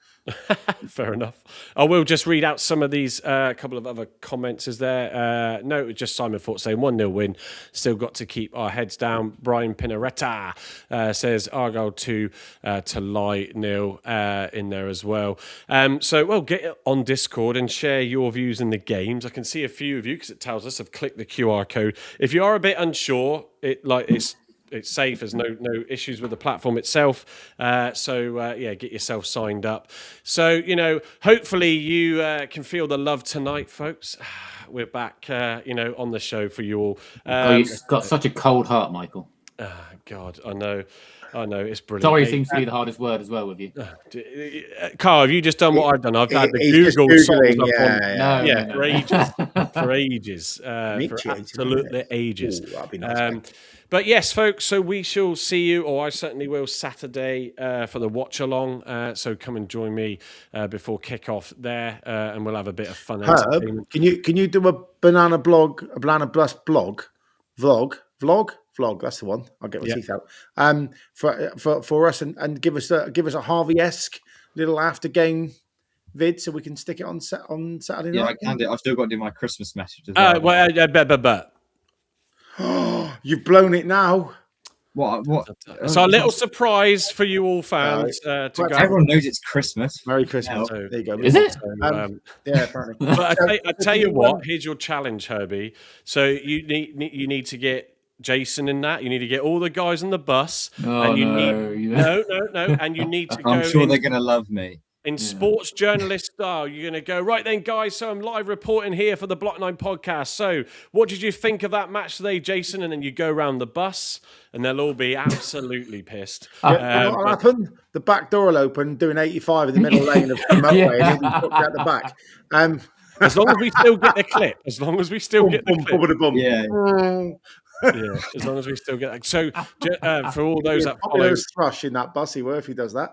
Speaker 1: Fair enough. I will just read out some of these, a couple of other comments. Is there? No, just Simon Fort saying 1-0 win. Still got to keep our heads down. Brian Pinaretta says Argyle 2 Tolaj 0 in there as well. Get on Discord and share your views in the games. I can see a few of you because it tells us have clicked the QR code. If you are a bit unsure, it's safe. There's no issues with the platform itself. Get yourself signed up. So, hopefully you can feel the love tonight, folks. We're back, on the show for you all.
Speaker 3: You've got such a cold heart, Michael.
Speaker 1: God, I know. It's brilliant.
Speaker 3: Sorry seems to be the hardest word as well with you.
Speaker 1: Carl, have you just done what I've done? I've had the Google songs up on for ages. For absolutely ages.
Speaker 4: Ooh, that'd be nice,
Speaker 1: but yes, folks, so we shall see you, or I certainly will, Saturday for the watch along. So come and join me before kick-off there, and we'll have a bit of fun.
Speaker 4: Herb, can you do a banana bus vlog? That's the one. I'll get my teeth out. For us and give us a Harvey-esque little after game vid so we can stick it on Saturday night.
Speaker 2: Yeah, I can do. I've still got to do my Christmas message as well.
Speaker 4: You've blown it now.
Speaker 2: What?
Speaker 1: So a little surprise for you all fans to go.
Speaker 2: Everyone knows it's Christmas.
Speaker 4: Merry Christmas.
Speaker 1: So,
Speaker 4: there you go.
Speaker 3: Is it?
Speaker 4: Yeah, apparently.
Speaker 1: But I tell you what. Here's your challenge, Herbie. So you need to get Jason in that. You need to get all the guys on the bus. And you need to go.
Speaker 2: I'm sure they're going to love me.
Speaker 1: In sports journalist style, you're going to go, right then, guys, so I'm live reporting here for the Block 9 podcast. So what did you think of that match today, Jason? And then you go around the bus, and they'll all be absolutely pissed.
Speaker 4: What'll happen? The back door will open, doing 85 in the middle lane of the motorway, and he'll be out the back.
Speaker 1: As long as we still get the clip. As long as we still get the clip.
Speaker 2: Yeah.
Speaker 1: As long as we still get that. So for all those that follow...
Speaker 4: thrush in that bus, if he does that.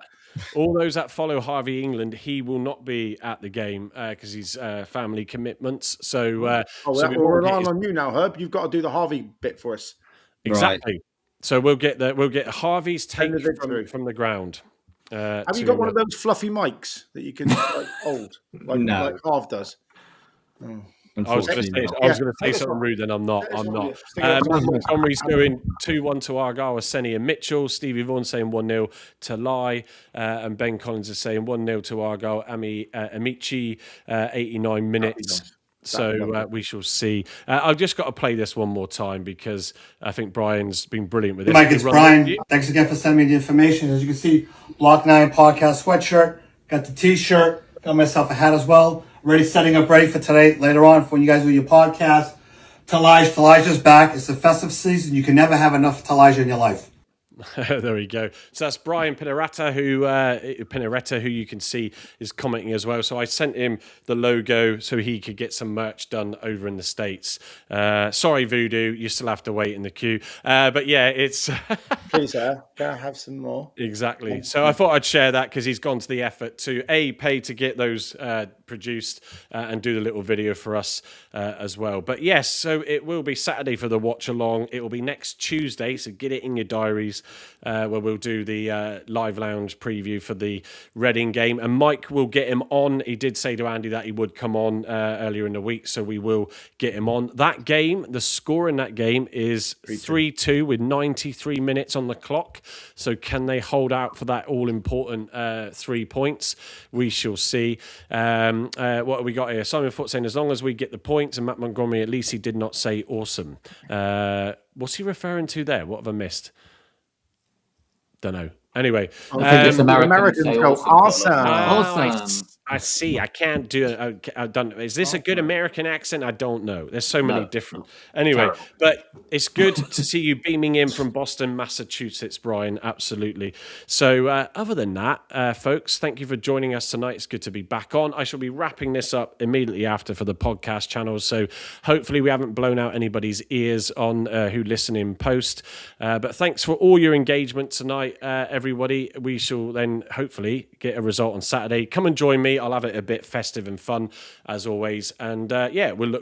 Speaker 1: All those that follow Harvey England, he will not be at the game because he's family commitments. So,
Speaker 4: we're relying on you now, Herb. You've got to do the Harvey bit for us.
Speaker 1: Exactly.
Speaker 2: Right.
Speaker 1: So we'll get Harvey's take from the ground.
Speaker 4: Have you got one of those fluffy mics that you can hold, like Harv does?
Speaker 2: No,
Speaker 1: I was going to say something rude, and I'm not. Matt Montgomery's going 2-1 to Argyle with Senny and Mitchell. Stevie Vaughan saying 1-0 to Lai. And Ben Collins is saying 1-0 to Argyle. Amici, 89 minutes. So we shall see. I've just got to play this one more time because I think Brian's been brilliant with this.
Speaker 5: Mike, it's Brian. Thanks again for sending me the information. As you can see, Block 9 podcast sweatshirt. Got the t-shirt. Got myself a hat as well. Already setting up ready for today. Later on, for when you guys do your podcast. Tolaj is back. It's the festive season. You can never have enough Tolaj in your life.
Speaker 1: There we go. So that's Brian Pinaretta, who you can see is commenting as well. So I sent him the logo so he could get some merch done over in the States. Sorry, Voodoo, you still have to wait in the queue. But yeah, it's...
Speaker 4: Please, sir, can I have some more?
Speaker 1: Exactly. So I thought I'd share that because he's gone to the effort to pay to get those produced and do the little video for us as well. But yes, so it will be Saturday for the watch along. It will be next Tuesday, so get it in your diaries. Where we'll do the live lounge preview for the Reading game, and Mike will get him on. He did say to Andy that he would come on earlier in the week, so we will get him on. That game, the score in that game is 3-2 with 93 minutes on the clock. So can they hold out for that all-important 3 points? We shall see. What have we got here? Simon Foote saying, as long as we get the points, and Matt Montgomery, at least he did not say awesome. What's he referring to there? What have I missed? Don't know. Anyway,
Speaker 4: Americans go awesome.
Speaker 1: I see. I can't do it. I don't. Is this a good American accent? I don't know. There's so many different. Anyway, but it's good to see you beaming in from Boston, Massachusetts, Brian. Absolutely. So other than that, folks, thank you for joining us tonight. It's good to be back on. I shall be wrapping this up immediately after for the podcast channels. So hopefully we haven't blown out anybody's ears on who listen in post. But thanks for all your engagement tonight, everybody. We shall then hopefully get a result on Saturday. Come and join me. I'll have it a bit festive and fun as always. And we'll look